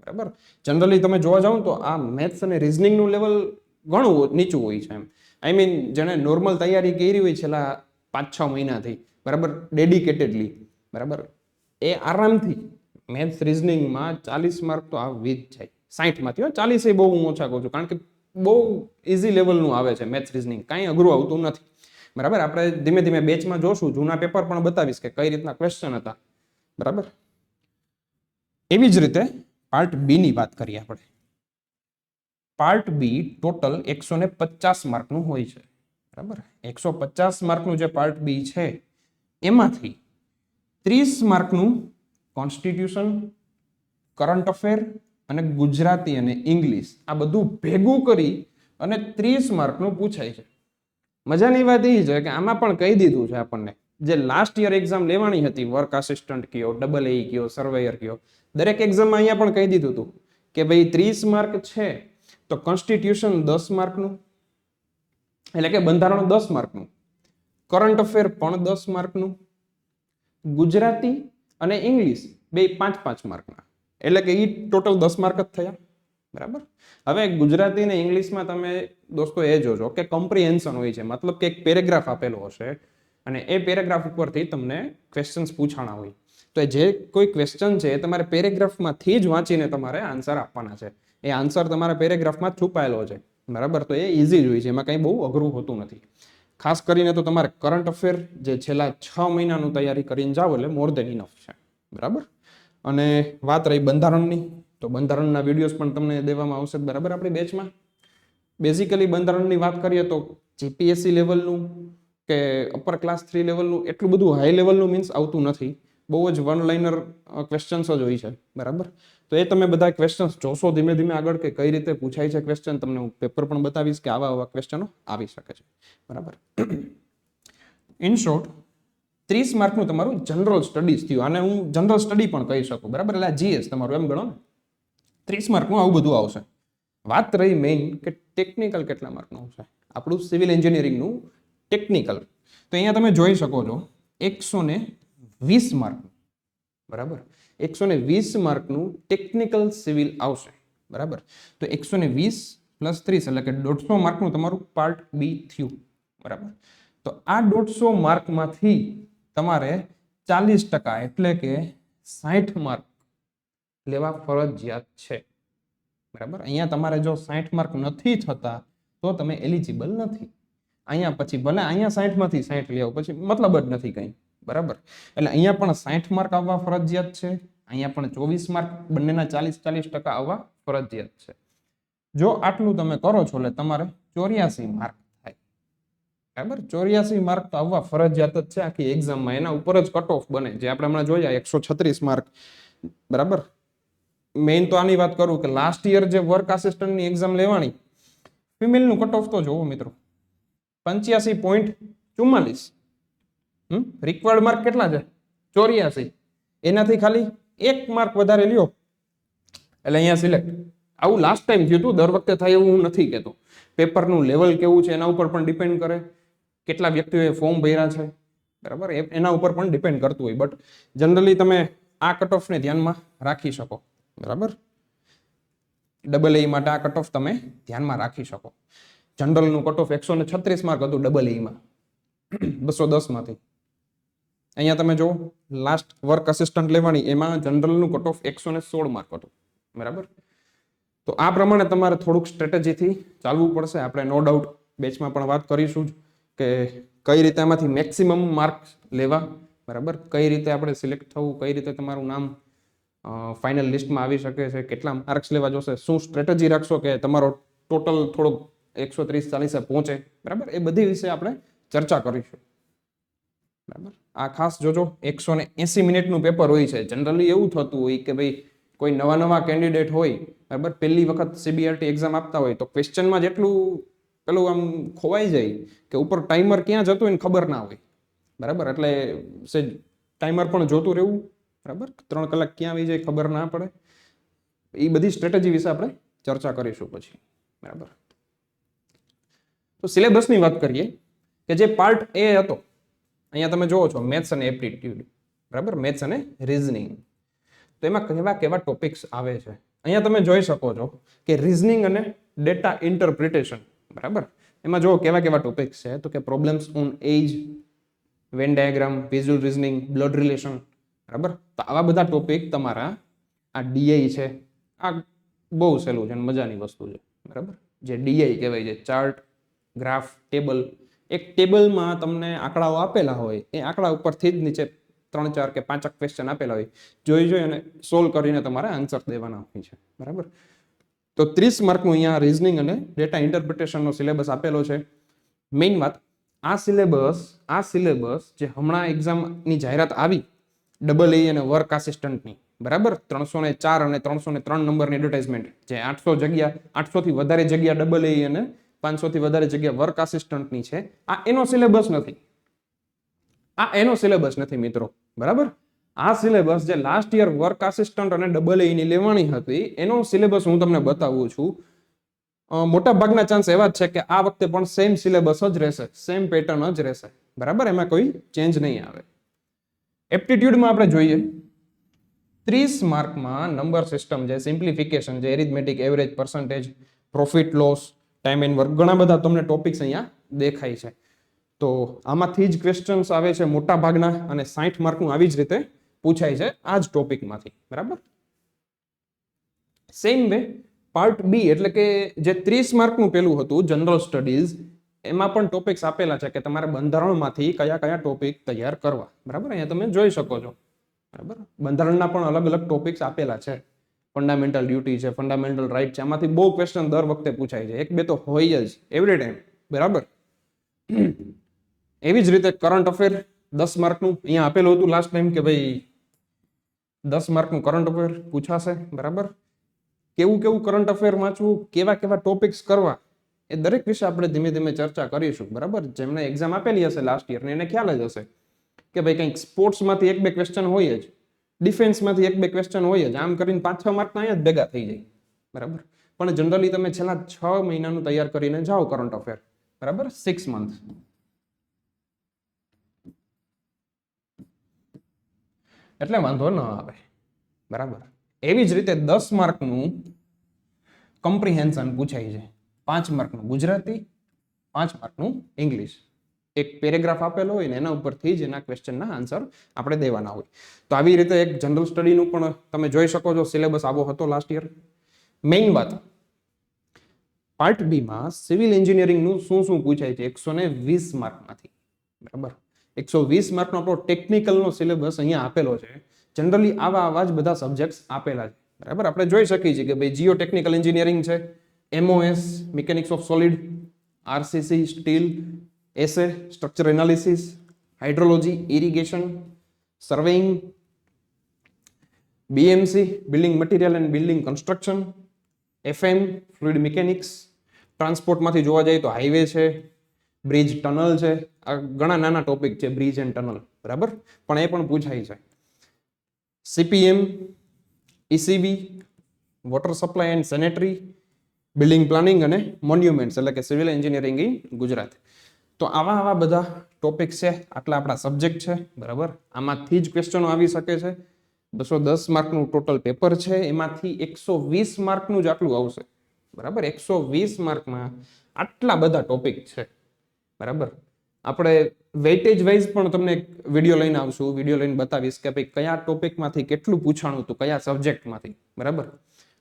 બરાબર. જનરલી તમે જોવા જાવ તો આ મેથ્સ અને રીઝનિંગનું લેવલ ઘણું નીચું હોય છે. એમ આઈ મીન જેને નોર્મલ તૈયારી કરી હોય છેલ્લા 5-6 મહિનાથી, બરાબર, ડેડિકેટેડલી, બરાબર, એ આરામથી મેથ્સ રીઝનિંગમાં 40 માર્ક તો આવી જ જાય. 60 માંથી 40 એ બહુ હું ઓછા કહું છું, કારણ કે બહુ ઇઝી લેવલનું આવે છે મેથ્સ રીઝનિંગ, કાંઈ અઘરું આવતું નથી, બરાબર. આપણે ધીમે ધીમે બેચમાં જોશું, જૂના પેપર પણ બતાવીશ કે કઈ રીતના ક્વેશ્ચન હતા, બરાબર. એવી જ રીતે પાર્ટ બી ની વાત કરીએ આપણે. પાર્ટ બી ટોટલ 150 માર્કનું હોય છે, બરાબર. 150 માર્કનું જે પાર્ટ બી છે એમાંથી 30 માર્કનું કોન્સ્ટિટ્યુશન, કરંટ અફેર અને ગુજરાતી અને ઇંગ્લિશ, આ બધું ભેગું કરી અને 30 માર્કનું પૂછાય છે. મજાની વાત એ છે કે આમાં પણ કહી દીધું છે આપણને, જે લાસ્ટ યર એક્ઝામ લેવાની હતી, વર્ક આસિસ્ટન્ટ કયો, ડબલ એ કયો, સર્વેયર કયો, દરેક એક્ઝામમાં અહીંયા પણ કહી દીધું હતું કે ભાઈ 30 માર્ક છે તો કોન્સ્ટિટ્યુશન 10 માર્કનું, એટલે કે બંધારણ 10 માર્કનું, કરંટ અફેર પણ 10 માર્કનું, ગુજરાતી અને ઇંગ્લિશ બે 5-5 માર્કના, એટલે કે એ ટોટલ 10 માર્ક જ થયા, બરાબર. હવે ગુજરાતી અને ઇંગ્લિશમાં તમે દોસ્તો એ જોજો કે કોમ્પ્રિહેન્શન હોય છે, મતલબ કે એક પેરેગ્રાફ આપેલો હશે અને એ પેરેગ્રાફ ઉપરથી તમને ક્વેશ્ચન્સ પૂછાણા હોય, તો જે કોઈ ક્વેશ્ચન છે એ તમારે પેરેગ્રાફમાંથી જ વાંચીને તમારે આન્સર આપવાના છે. એ આન્સર તમારા પેરેગ્રાફમાં છુપાયેલો છે, બરાબર. તો એ ઇઝી જ હોય છે, એમાં કંઈ બહુ અઘરું હોતું નથી. ખાસ કરીને તો તમારે કરંટ અફેર જે છેલ્લા 6 મહિનાનું તૈયારી કરીને જાઓ એટલે મોર દેન ઇનફ છે, બરાબર. અને વાત રહી બંધારણની, તો બંધારણના વિડીયોઝ પણ તમને દેવામાં આવશે, બરાબર, આપણી બેચમાં. બેઝિકલી બંધારણની વાત કરીએ તો જીપીએસસી લેવલનું કે અપર ક્લાસ 3 લેવલનું એટલું બધું હાઈ લેવલનું મીન્સ આવતું નથી, બહુ જ વન લાઇનર ક્વેશ્ચન્સ જ હોય છે, બરાબર. તો એ તમે બધા ક્વેશ્ચન્સ જોશો ધીમે ધીમે આગળ કે કઈ રીતે પૂછાય છે ક્વેશ્ચન, તમને હું પેપર પણ બતાવીશ કે આવા ક્વેશ્ચનો આવી શકે છે, બરાબર. ઇન શોર્ટ 30 માર્કનું તમારું જનરલ સ્ટડીઝ થયું, અને હું જનરલ સ્ટડી પણ કહી શકું, બરાબર. એટલે જીએસ તમારું એમ ગણો ને, 30 માર્કનું આવું બધું આવશે. વાત રહી મેઇન કે ટેકનિકલ કેટલા માર્કનું આવશે, આપણું સિવિલ એન્જિનિયરિંગનું ટેકનિકલ તો અહીંયા તમે જોઈ શકો છો 120 માર્ક, બરાબર, 120 માર્કનું ટેકનિકલ સિવિલ આવશે, બરાબર. તો 120 પ્લસ 30 એટલે કે 150 માર્કનું તમારું પાર્ટ બી થયું, બરાબર. તો આ 150 માર્કમાંથી તમારે 40% એટલે કે 60 માર્ક લેવા ફરજિયાત છે, બરાબર. અહીંયા તમારે જો 60 માર્ક નથી થતા તો તમે એલિજિબલ નથી. અહીંયા પછી ભલે અહીંયા 60 માંથી 60 લેવો, પછી મતલબ જ નથી કઈ, બરાબર. એટલે અહીંયા પણ 60 માર્ક આવવા ફરજિયાત છે, અહીંયા પણ 24 માર્ક, બંનેના 40% આવવા ફરજિયાત છે. જો આટલું તમે કરો છો એટલે તમારે 84 માર્ક થાય, બરાબર. 84 માર્ક તો આવવા ફરજિયાત જ છે આખી એક્ઝામમાં. એના ઉપર જ કટ ઓફ બને, જે આપણે હમણાં જોયા 136 માર્ક, બરાબર. મેઇન તો આની વાત કરું કે લાસ્ટ યર જે વર્ક આસિસ્ટન્ટની એક્ઝામ લેવાની, ફિમેલનું કટ ઓફ તો જોવો મિત્રો, 85.44. રિક્વાયર્ડ માર્ક કેટલા છે? 84. એનાથી ખાલી 1 માર્ક વધારે લ્યો એટલે અહીંયા સિલેક્ટ. આવું લાસ્ટ ટાઈમ થયું હતું, દર વખતે થાય એવું હું નથી કહેતો. પેપરનું લેવલ કેવું છે એના ઉપર પણ ડિપેન્ડ કરે, કેટલા વ્યક્તિઓએ ફોર્મ ભર્યા છે, બરાબર, એના ઉપર પણ ડિપેન્ડ કરતું હોય. બટ જનરલી તમે આ કટ ઓફને ધ્યાનમાં રાખી શકો, બરાબર. ડબલ એ માટે આ કટ ઓફ તમે ધ્યાનમાં રાખી શકો. જનરલનું કટ ઓફ 136 માર્ક હતું ડબલ એમાં, 210 માંથી. અહીંયા તમે જો લાસ્ટ વર્ક અસિસ્ટન્ટ લેવાની, એમાં જનરલનું કટ ઓફ 116 માર્ક હતું, બરાબર. તો આ પ્રમાણે તમારે થોડુંક સ્ટ્રેટેજીથી ચાલવું પડશે. આપણે નો ડાઉટ બેચમાં પણ વાત કરીશું જ કે કઈ રીતે આમાંથી મેક્સિમમ માર્ક લેવા, બરાબર, કઈ રીતે આપણે સિલેક્ટ થવું, કઈ રીતે તમારું નામ ફાઇનલ લિસ્ટમાં આવી શકે છે, કેટલા માર્ક્સ લેવા જોશે, શું સ્ટ્રેટેજી રાખશો કે તમારો ટોટલ થોડોક 130-40 પહોંચે, બરાબર. એ બધી વિશે આપણે ચર્ચા કરીશું, બરાબર. આ ખાસ જોજો, 180 મિનિટનું પેપર હોય છે. જનરલી એવું થતું હોય કે ભાઈ કોઈ નવા કેન્ડિડેટ હોય, બરાબર, પહેલી વખત સીબીઆરટી એક્ઝામ આપતા હોય તો ક્વેશ્ચનમાં જેટલું પેલું આમ ખોવાઈ જાય કે ઉપર ટાઈમર ક્યાં જતું હોય ને ખબર ના હોય, બરાબર. એટલે ટાઈમર પણ જોતું રહેવું, બરાબર. 3 કલાક ક્યાં આવી જાય ખબર ના પડે. એ બધી સ્ટ્રેટેજી વિશે આપણે ચર્ચા કરીશું પછી, બરાબર. તો સિલેબસની વાત કરીએ કે જે પાર્ટ એ હતો, અહીંયા તમે જોવો છો મેથ્સ અને એપ્ટિટ્યુડ, બરાબર, મેથ્સ અને રીઝનિંગ. તો એમાં કેવા ટોપિક્સ આવે છે અહીંયા તમે જોઈ શકો છો કે રીઝનિંગ અને ડેટા ઇન્ટરપ્રિટેશન, બરાબર. એમાં જો કેવા ટોપિક્સ છે તો કે problems on age, Venn diagram, visual reasoning, blood relation, બરાબર. તો આવા બધા ટોપિક તમારા આ ડીઆઈ છે, આ બહુ સહેલું છે અને મજાની વસ્તુ છે, બરાબર. જે ડીઆઈ કહેવાય છે, ચાર્ટ, ગ્રાફ, ટેબલ. એક ટેબલમાં તમને આંકડાઓ આપેલા હોય, એ આંકડા ઉપરથી જ નીચે 3, 4 કે 5 ક્વેશ્ચન આપેલા હોય, જોઈ અને સોલ્વ કરીને તમારે આન્સર દેવાના હોય છે, બરાબર. તો 30 માર્કનું અહીંયા રીઝનિંગ અને ડેટા ઇન્ટરપ્રિટેશનનો સિલેબસ આપેલો છે. મેઇન વાત, આ સિલેબસ જે હમણાં એક્ઝામની જાહેરાત આવી ડબલ એ અને વર્ક આસિસ્ટન્ટની, બરાબર, 304 અને 303 નંબરની એડવર્ટાઇઝમેન્ટ, જે 800 થી વધારે જગ્યા ડબલ એ અને 500 થી વધારે જગ્યા વર્ક આસિસ્ટન્ટની છે, આ એનો સિલેબસ નથી મિત્રો, બરાબર. આ સિલેબસ જે લાસ્ટ યર વર્ક આસિસ્ટન્ટ અને ડબલ એ ની લેવાની હતી, એનો સિલેબસ હું તમને બતાવું છું. મોટા ભાગના ચાન્સ એવા જ છે કે આ વખતે પણ સેમ સિલેબસ જ રહેશે, સેમ પેટર્ન જ રહેશે, બરાબર. એમાં કોઈ ચેન્જ નહીં આવે. એપ્ટિટ્યુડમાં આપણે જોઈએ 30 માર્કમાં નંબર સિસ્ટમ, જે સિમ્પ્લિફિકેશન, જે arithmetic, average, percentage, profit loss, time and work, ઘણા બધા તમને ટોપિક્સ અહીંયા દેખાય છે. તો આમાંથી જ ક્વેશ્ચન્સ આવે છે મોટા ભાગના, અને 60 માર્કનું આવી જ રીતે પૂછાય છે આ જ ટોપિકમાંથી, બરાબર. સેમ વે પાર્ટ બી એટલે કે જે 30 માર્કનું પેલું હતું જનરલ સ્ટડીઝ, એમાં પણ ટોપિક્સ આપેલા છે કે તમારે બંધારણમાંથી કયા ટોપિક તૈયાર કરવા, બરાબર. અહીંયા તમે જોઈ શકો છો, બરાબર. બંધારણના પણ અલગ ટોપિક્સ આપેલા છે. ફંડામેન્ટલ ડ્યુટી છે, ફંડામેન્ટલ રાઇટ છે, આમાંથી બહુ ક્વેશ્ચન દર વખતે પૂછાય છે, 1-2 તો હોય જ એવરી ટાઈમ, બરાબર. એવી જ રીતે કરંટ અફેર 10 માર્કનું અહીંયા આપેલું હતું લાસ્ટ ટાઈમ કે ભાઈ 10 માર્કનું કરંટ અફેર પૂછાશે, બરાબર. કેવું કરંટ અફેર વાંચવું, કેવા ટોપિક્સ કરવા, એ દરેક વિશે આપણે ધીમે ધીમે ચર્ચા કરીશું, બરાબર. જેમને એક્ઝામ આપેલી હશે લાસ્ટ યર ને એને ખ્યાલ જ હશે કે ભાઈ કંઈક સ્પોર્ટ્સમાંથી 1-2 ક્વેશ્ચન હોય જ, ડિફેન્સમાંથી 1-2 ક્વેશ્ચન હોય જ, આમ કરીને 5-6 માર્કના અહીંયા જ ભેગા થઈ જાય, બરાબર. પણ જનરલી તમે છેલ્લા 6 મહિનાનું તૈયાર કરીને જાઓ કરંટ અફેર, બરાબર, 6 મંથ. એટલે વાંધો ન આવે, બરાબર. એવી જ રીતે 10 માર્કનું કમ્પ્રિહેન્શન પૂછાય છે. 5 માર્કનું ગુજરાતી, 5 માર્કનું ઇંગ્લિશ. એક પેરેગ્રાફ આપેલો હોય ને એના ઉપરથી જ એના ક્વેશ્ચનના આન્સર આપણે દેવાના હોય. તો આવી રીતે એક જનરલ સ્ટડીનું પણ તમે જોઈ શકો છો, સિલેબસ આવો હતો લાસ્ટ યર. મેઇન વાત, પાર્ટ બી માં સિવિલ એન્જિનિયરિંગનું શું શું પૂછાય છે 120 માર્કમાંથી, બરાબર. 120 માર્કનો આપણો ટેકનિકલનો સિલેબસ અહીંયા આપેલો છે. જનરલી આવા જ બધા સબ્જેક્ટ્સ આપેલા છે, બરાબર. આપણે જોઈ શકીએ છીએ કે ભાઈ જીઓ ટેકનિકલ એન્જિનિયરિંગ છે, MOS mechanics of solid, RCC steel, SA structure analysis, hydrology, irrigation, surveying, BMC building material and building construction, FM fluid mechanics, ટ્રાન્સપોર્ટમાંથી જોવા જઈએ તો હાઈવે છે, બ્રિજ ટનલ છે. આ ઘણા નાના ટોપિક છે, બ્રિજ એન્ડ ટનલ, બરાબર, પણ એ પણ પૂછાય છે. CPM, ECB, water supply and sanitary, building planning અને મોન્યુમેન્ટ્સ એટલે કે સિવિલ એન્જિનિયરિંગ ઇન ગુજરાત. તો આવા બધા ટોપિક છે, આટલા આપણા સબ્જેક્ટ છે, બરાબર. આમાંથી જ ક્વેશ્ચનો આવી શકે છે. 210 માર્કનું ટોટલ પેપર છે, એમાંથી 120 માર્કનું જ આટલું આવશે, બરાબર. 120 માર્કમાં આટલા બધા ટોપિક છે, બરાબર. આપણે વેઇટેજ વાઇઝ પણ તમને એક વિડીયો લઈને આવશું, વિડીયો લઈને બતાવીશ કે ભાઈ કયા ટોપિકમાંથી કેટલું પૂછાણું હતું, કયા સબ્જેક્ટમાંથી, બરાબર.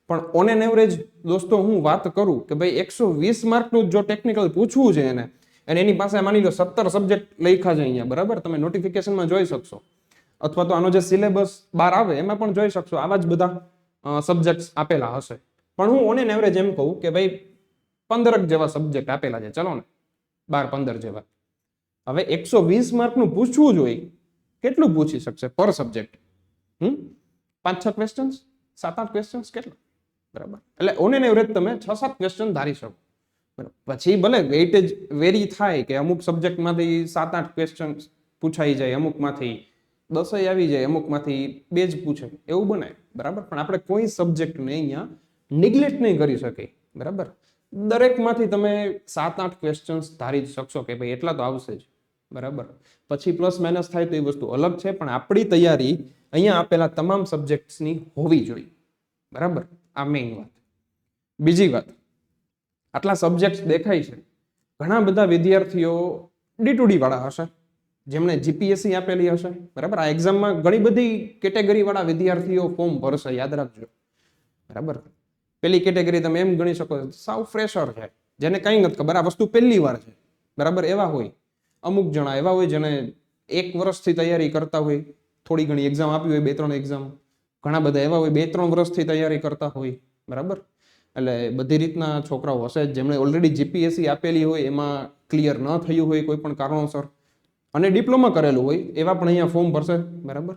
પણ ઓન એન એવરેજ દોસ્તો હું વાત કરું કે ભાઈ 120 માર્કનું જો ટેકનિકલ પૂછવું છે એને, અને એની પાસે માની લો 17 સબ્જેક્ટ લખ્યા છે અહીંયા, બરાબર. તમે નોટિફિકેશનમાં જોઈ શકશો, અથવા તો આનો જે સિલેબસ બહાર આવે એમાં પણ જોઈ શકશો, આવા જ બધા સબ્જેક્ટ્સ આપેલા હશે. પણ હું ઓન એન એવરેજ એમ કહું કે ભાઈ 15 જેવા સબ્જેક્ટ આપેલા છે, ચલો ને 12-15 જેવા. હવે 120 માર્કનું પૂછવું જોઈએ, કેટલું પૂછી શકશે પર સબ્જેક્ટ? 5-6 ક્વેશ્ચન્સ, 7-8 ક્વેશ્ચન્સ, કેટલા, બરાબર. એટલે ઓન એન એવરેજ તમે 6-7 ક્વેશ્ચન ધારી શકો. પછી ભલે વેઇટેજ વેરી થાય કે અમુક સબ્જેક્ટમાંથી 7-8 ક્વેશ્ચન પૂછાઈ જાય, અમુકમાંથી 10 આવી જાય, અમુકમાંથી 2 જ પૂછે, એવું બને, બરાબર. પણ આપણે કોઈ સબ્જેક્ટને અહીંયા નિગ્લેક્ટ નહીં કરી શકીએ, બરાબર. દરેકમાંથી તમે 7-8 ક્વેશ્ચન્સ ધારી જ શકશો કે ભાઈ એટલા તો આવશે જ, બરાબર. પછી પ્લસ માઇનસ થાય તો એ વસ્તુ અલગ છે, પણ આપણી તૈયારી અહીંયા આપેલા તમામ સબ્જેક્ટ્સની હોવી જોઈએ, બરાબર. આ મેઇન વાત. બીજી વાત, આટલા સબ્જેક્ટ દેખાય છે, ઘણા બધા વિદ્યાર્થીઓ D2D વાળા હશે, જેમણે GPSC આપેલી હશે, બરાબર. આ એક્ઝામમાં ઘણી બધી કેટેગરી વાળા વિદ્યાર્થીઓ ફોર્મ ભરશે, યાદ રાખજો, બરાબર. પેલી કેટેગરી તમે એમ ગણી શકો સાવ ફ્રેશર છે, જેને કંઈ નથી ખબર, આ વસ્તુ પહેલી વાર છે, બરાબર. એવા હોય અમુક જણા, એવા હોય જેને 1 વર્ષથી તૈયારી કરતા હોય, થોડી ઘણી એક્ઝામ આપી હોય, 2-3 એક્ઝામ. ઘણા બધા એવા હોય 2-3 વર્ષથી તૈયારી કરતા હોય, બરાબર. એટલે બધી રીતના છોકરાઓ હશે જેમણે ઓલરેડી GPSC આપેલી હોય, એમાં ક્લિયર ન થયું હોય કોઈ પણ કારણોસર, અને ડિપ્લોમા કરેલું હોય, એવા પણ અહીંયા ફોર્મ ભરશે, બરાબર.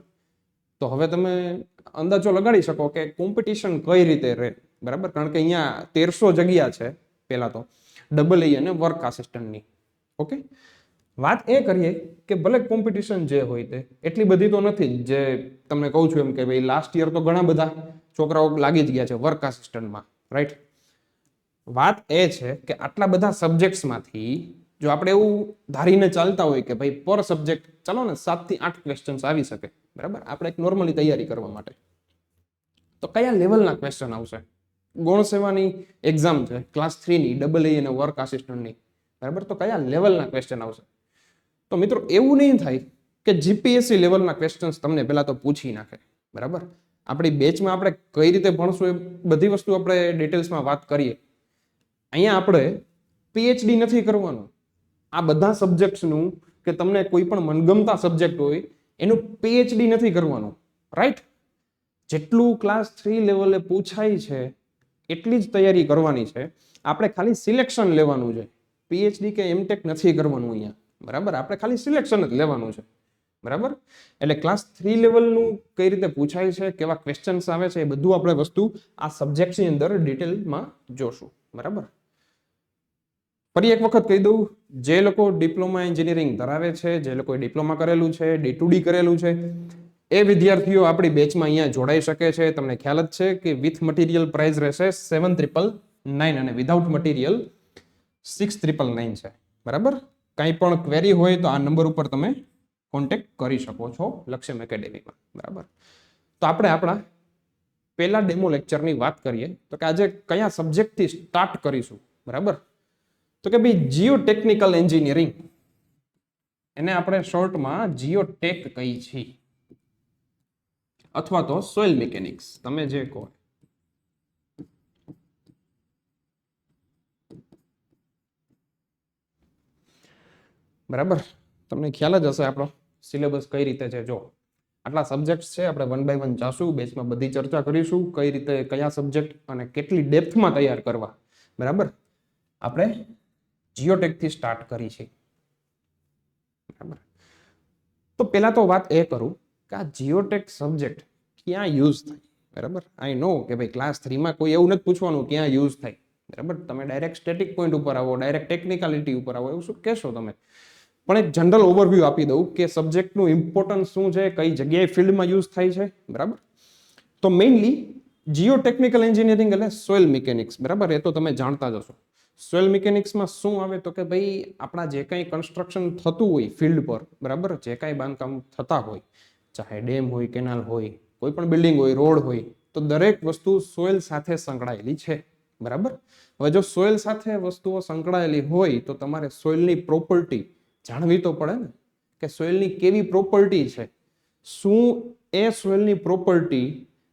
તો હવે તમે અંદાજો લગાડી શકો કે કોમ્પિટિશન કઈ રીતે રહે, બરાબર. કારણ કે અહીંયા 1300 જગ્યા છે પહેલા તો EE અને વર્ક આસિસ્ટન્ટની. ઓકે, વાત એ કરીએ કે ભલે કોમ્પિટિશન જે હોય તે એટલી બધી તો નથી, જે તમને કહું છું એમ કે ભાઈ લાસ્ટ યર તો ઘણા બધા છોકરાઓ લાગી જ ગયા છે વર્ક આસિસ્ટન્ટમાં, રાઈટ. વાત એ છે કે આટલા બધા સબ્જેક્ટ્સમાંથી જો આપણે એવું ધારીને ચાલતા હોય કે ભાઈ પર સબ્જેક્ટ ચાલો ને 7 થી 8 ક્વેશ્ચન્સ આવી શકે, બરાબર. આપણે એક નોર્મલી તૈયારી કરવા માટે તો કયા લેવલના ક્વેશ્ચન આવશે? ગૌણ સેવાની એક્ઝામ છે, ક્લાસ 3 ની EE અને વર્ક આસિસ્ટન્ટની, બરાબર. તો કયા લેવલના ક્વેશ્ચન આવશે? તો મિત્રો એવું નહીં થાય કે GPSC લેવલના ક્વેશ્ચન્સ તમને પહેલા તો પૂછી નાખે, બરાબર. આપણી બેચમાં આપણે કઈ રીતે ભણશું એ બધી વસ્તુ આપણે ડિટેલ્સમાં વાત કરીએ. અહીંયા આપણે PhD નથી કરવાનું. આ બધા સબ્જેક્ટ્સનું કે તમને કોઈ પણ મનગમતા સબ્જેક્ટ હોય એનું PhD નથી કરવાનું, રાઈટ. જેટલું ક્લાસ 3 લેવલે પૂછાય છે એટલી જ તૈયારી કરવાની છે. આપણે ખાલી સિલેક્શન લેવાનું છે, PhD કે MTech નથી કરવાનું અહીંયા, બરાબર. આપણે ખાલી સિલેક્શન જ લેવાનું છે, બરાબર. એટલે ક્લાસ 3 લેવલનું કઈ રીતે પૂછાય છે, કેવા ક્વેશ્ચન્સ આવે છે, એ બધું આપણે વસ્તુ આ સબ્જેક્ટ્સની અંદર ડિટેલમાં જોશું, બરાબર. ફરી એક વખત કહી દઉં, જે લોકો ડિપ્લોમા એન્જિનિયરિંગ ધરાવે છે, જે લોકોએ ડિપ્લોમા કરેલું છે, D2D કરેલું છે, એ વિદ્યાર્થીઓ આપણી બેચમાં અહીંયા જોડાઈ શકે છે. તમને ખ્યાલ જ છે કે વિથ મટીરિયલ પ્રાઇસ રહેશે 7,999 અને વિધાઉટ મટીરિયલ 6,999 છે, બરાબર. કંઈ પણ ક્વેરી હોય તો આ નંબર ઉપર તમે કોન્ટેક્ટ કરી શકો છો લક્ષ્યમ એકેડેમીમાં. બરાબર, તો આપણે આપણા પહેલા ડેમો લેક્ચરની વાત કરીએ તો કે આજે કયા સબ્જેક્ટથી સ્ટાર્ટ કરીશું. બરાબર, તો કે ભાઈ જીઓટેકનિકલ એન્જિનિયરિંગ, એને આપણે શોર્ટમાં જીઓટેક કહી છીએ, અથવા તો સોઇલ મિકેનિક્સ, તમે જે કહો. બરાબર, તમને ખ્યાલ જ હશે આપણો સિલેબસ કઈ રીતે છે. જો આટલા સબ્જેક્ટ છે, આપણે 1 બાય 1 જાશું, બેચમાં બધી ચર્ચા કરીશું, કઈ રીતે કયા સબ્જેક્ટ અને કેટલી ડેપ્થમાં તૈયાર કરવા. બરાબર, આપણે જીઓટેક થી સ્ટાર્ટ કરી છે. બરાબર, તો પહેલા તો વાત એ કરું કે આ જીઓટેક સબ્જેક્ટ ક્યાં યુઝ થાય. બરાબર, આઈ નો કે ભાઈ ક્લાસ 3 માં કોઈ એવું નથી પૂછવાનું ક્યાં યુઝ થાય. બરાબર, તમે ડાયરેક્ટ સ્ટેટિક પોઈન્ટ ઉપર આવો, ડાયરેક્ટ ટેકનિકાલિટી ઉપર આવો, એવું શું કહેશો તમે. પણ એક જનરલ ઓવરવ્યૂ આપી દઉં કે સબ્જેક્ટનું ઇમ્પોર્ટન્સ શું છે, કઈ જગ્યાએ ફિલ્ડમાં યુઝ થાય છે. બરાબર, તો મેઇનલી જીઓટેકનિકલ એન્જિનિયરિંગ એટલે સોઇલ મિકેનિક્સ. બરાબર, એ તો તમે જાણતા જ હશો. સોઇલ મિકેનિક્સમાં શું આવે તો કે ભાઈ આપણા જે કંઈ કન્સ્ટ્રક્શન થતું હોય ફિલ્ડ પર, બરાબર, જે કાંઈ બાંધકામ થતા હોય, ચાહે ડેમ હોય, કેનાલ હોય, કોઈ પણ બિલ્ડિંગ હોય, રોડ હોય, તો દરેક વસ્તુ સોઇલ સાથે સંકળાયેલી છે. બરાબર, હવે જો સોઇલ સાથે વસ્તુઓ સંકળાયેલી હોય તો તમારે સોઇલની પ્રોપર્ટી જાણવી તો પડે ને, કે સોઇલની કેવી પ્રોપર્ટી છે, શું એ સોઇલની પ્રોપર્ટી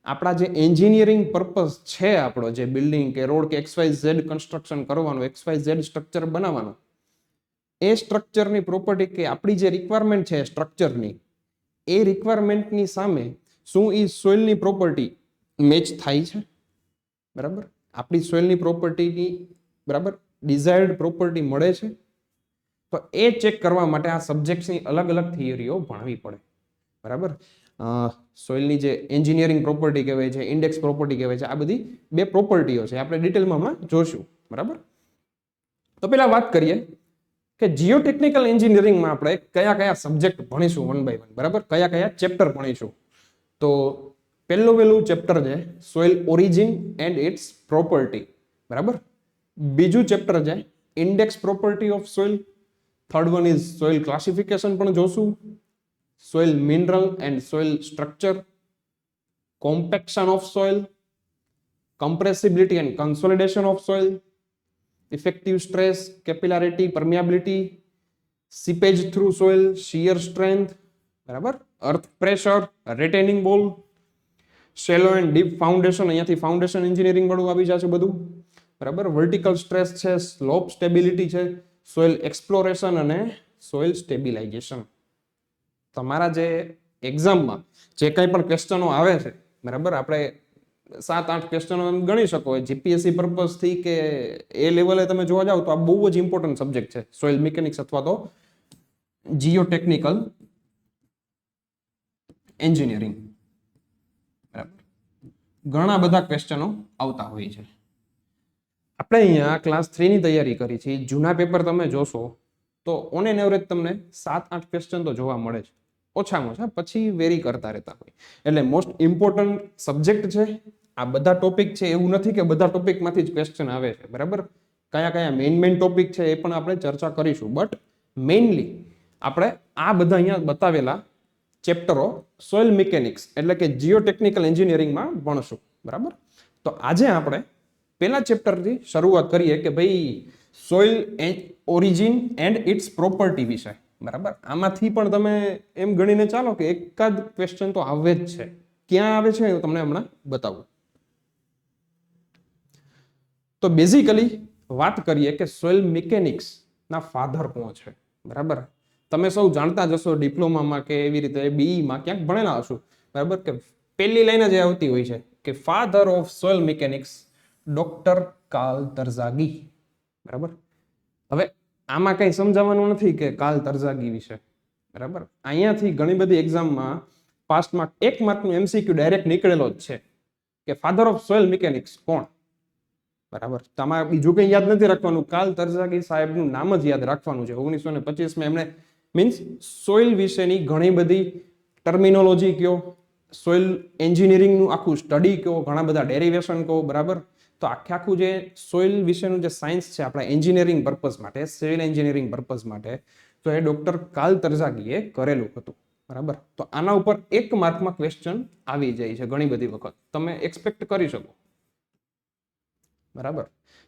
આપણા જે એન્જિનિયરિંગ પર્પઝ છે, આપણો જે બિલ્ડિંગ કે રોડ કે XYZ કન્સ્ટ્રક્શન કરવાનું, XYZ સ્ટ્રક્ચર બનાવવાનું, એ સ્ટ્રક્ચરની પ્રોપર્ટી કે આપણી જે રિક્વાયરમેન્ટ છે સ્ટ્રક્ચરની, એ રિક્વાયરમેન્ટની સામે શું એ સોઇલની પ્રોપર્ટી મેચ થાય છે. બરાબર, આપણી સોઇલની પ્રોપર્ટીની બરાબર ડિઝાયર્ડ પ્રોપર્ટી મળે છે. તો એ ચેક કરવા માટે આ સબ્જેક્ટ્સની અલગ અલગ થિયરીઓ ભણવી પડે. બરાબર, સોઇલની જે એન્જિનિયરિંગ પ્રોપર્ટી કહેવાય છે, ઇન્ડેક્સ પ્રોપર્ટી કહેવાય છે, આ બધી બે પ્રોપર્ટીઓ છે, આપણે ડિટેલમાં હમણાં જોશું. બરાબર, તો પેલા વાત કરીએ કે જીઓટેકનિકલ એન્જિનિયરિંગમાં આપણે કયા કયા સબ્જેક્ટ ભણીશું 1 બાય 1. બરાબર, કયા કયા ચેપ્ટર ભણીશું. તો પહેલું ચેપ્ટર છે soil origin and its property. બરાબર, બીજું ચેપ્ટર છે index property of soil. Third one is soil classification પણ જોશું, soil mineral and soil structure, compaction of soil, compressibility and consolidation of soil, effective stress, capillarity, permeability, seepage through soil, shear strength, બરાબર, earth pressure, retaining wall, shallow and deep foundation, અહીંયાથી foundation engineering વાળું આવી જશે બધું. બરાબર, vertical stress છે, slope stability છે, soil exploration અને સોઇલ સ્ટેબિલાઇઝેશન. તમારા જે એક્ઝામમાં જે કંઈ પણ ક્વેશ્ચનો આવે છે, બરાબર, આપણે 7-8 ક્વેશ્ચનો ગણી શકો જીપીએસસી પર્પઝથી કે એ લેવલે તમે જોવા જાવ તો આ બહુ જ ઇમ્પોર્ટન્ટ સબ્જેક્ટ છે સોઇલ મિકેનિક્સ અથવા તો જીઓટેકનિકલ એન્જિનિયરિંગ. બરાબર, ઘણા બધા ક્વેશ્ચનો આવતા હોય છે. આપણે અહીંયા ક્લાસ 3 ની તૈયારી કરી છે, જૂના પેપર તમે જોશો તો ઓન એન એવરેજ તમને 7-8 ક્વેશ્ચન તો જોવા મળે છે ઓછામાં ઓછા, પછી વેરી કરતા રહેતા હોય. એટલે મોસ્ટ ઇમ્પોર્ટન્ટ સબ્જેક્ટ છે આ. બધા ટોપિક છે એવું નથી કે બધા ટોપિકમાંથી જ ક્વેશ્ચન આવે છે. બરાબર, કયા કયા મેઇન ટોપિક છે એ પણ આપણે ચર્ચા કરીશું, બટ મેઇનલી આપણે આ બધા અહીંયા બતાવેલા ચેપ્ટરો સોઇલ મિકેનિક્સ એટલે કે જીઓટેકનિકલ એન્જિનિયરિંગમાં ભણશું. બરાબર, તો આજે આપણે પહેલા ચેપ્ટરથી શરૂઆત કરીએ કે ભાઈ soil origin and its property વિશે. બરાબર, આમાંથી પણ તમે એમ ગણીને ચાલો કે એકાદ ક્વેશ્ચન તો આવે જ છે. ક્યાં આવે છે હું તમને હમણાં બતાવું. તો બેઝિકલી વાત કરીએ કે સોઇલ મિકેનિક્સ ના ફાધર કોણ છે. બરાબર, તમે સૌ જાણતા જશો ડિપ્લોમામાં કે એવી રીતે બીઈમાં ક્યાંક ભણેલા હશો. બરાબર, કે પહેલી લાઈન જ આવતી હોય છે કે father of soil mechanics doctor Karl Terzaghi. બરાબર, હવે આમાં કઈ સમજાવવાનું નથી કે કાર્લ તરઝાગી વિશે. બરાબર, અહીંયાથી ઘણી બધી એક્ઝામમાં પાસ્ટમાં 1 માર્કનું MCQ ડાયરેક્ટ નીકળેલો જ છે કે ફાધર ઓફ સોઇલ મિકેનિક્સ કોણ. બરાબર, તમારે બીજું કંઈ યાદ નથી રાખવાનું, કાર્લ તરઝાગી સાહેબનું નામ જ યાદ રાખવાનું છે. 1925માં એમણે મીન્સ સોઇલ વિશેની ઘણી બધી ટર્મિનોલોજી કયો, સોઇલ એન્જિનિયરિંગનું આખું સ્ટડી કયો, ઘણા બધા ડેરિવેશન કહો. બરાબર, તો આખું જે સોઇલ વિશેનું જે સાયન્સ છે આપણા એન્જિનિયરિંગ પર્પઝ માટે, સિવિલ એન્જિનિયરિંગ પર્પઝ માટે તો એ ડોક્ટર કાલતરજાગીએ કરેલું હતું. બરાબર, તો આના ઉપર 1 માર્કમાં ક્વેશ્ચન આવી જાય છે ઘણી બધી વખત, તમે એક્સપેક્ટ કરી શકો. બરાબર,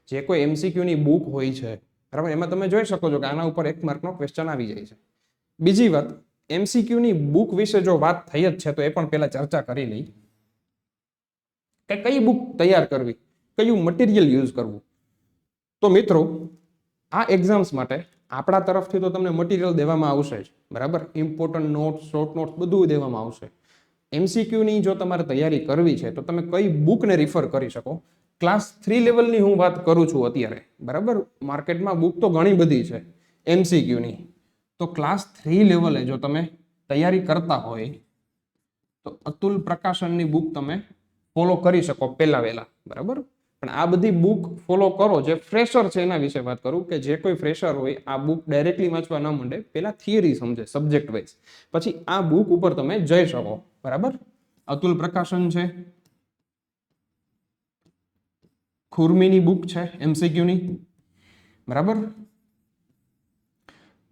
જે કોઈ MCQ ની બુક હોય છે, બરાબર, એમાં તમે જોઈ શકો છો કે આના ઉપર 1 માર્કનો ક્વેશ્ચન આવી જાય છે. બીજી વાત, MCQ ની બુક વિશે જો વાત થઈ જ છે તો એ પણ પહેલા ચર્ચા કરી લઈ કે કઈ બુક તૈયાર કરવી, કયું મટીરિયલ યુઝ કરવું. તો મિત્રો, આ એક્ઝામ્સ માટે આપણા તરફથી તો તમને મટીરિયલ દેવામાં આવશે જ. બરાબર, ઇમ્પોર્ટન્ટ નોટ્સ, શોર્ટ નોટ્સ બધું દેવામાં આવશે. MCQ ની જો તમારે તૈયારી કરવી છે તો તમે કઈ બુકને રિફર કરી શકો. ક્લાસ 3 લેવલની હું વાત કરું છું અત્યારે. બરાબર, માર્કેટમાં બુક તો ઘણી બધી છે MCQ ની. તો ક્લાસ 3 લેવલે જો તમે તૈયારી કરતા હોય તો અતુલ પ્રકાશનની બુક તમે ફોલો કરી શકો પહેલા વહેલા. બરાબર, પણ આ બધી બુક ફોલો કરો. જે ફ્રેશર છે એના વિશે વાત કરું કે જે કોઈ ફ્રેશર હોય આ બુક ડાયરેક્ટલી વાંચવા ન માંડે, પહેલા થિયરી સમજે સબ્જેક્ટ વાઇઝ, પછી આ બુક ઉપર તમે જઈ શકો. બરાબર, અતુલ પ્રકાશન છે, ખુરમીની બુક છે MCQ ની. બરાબર,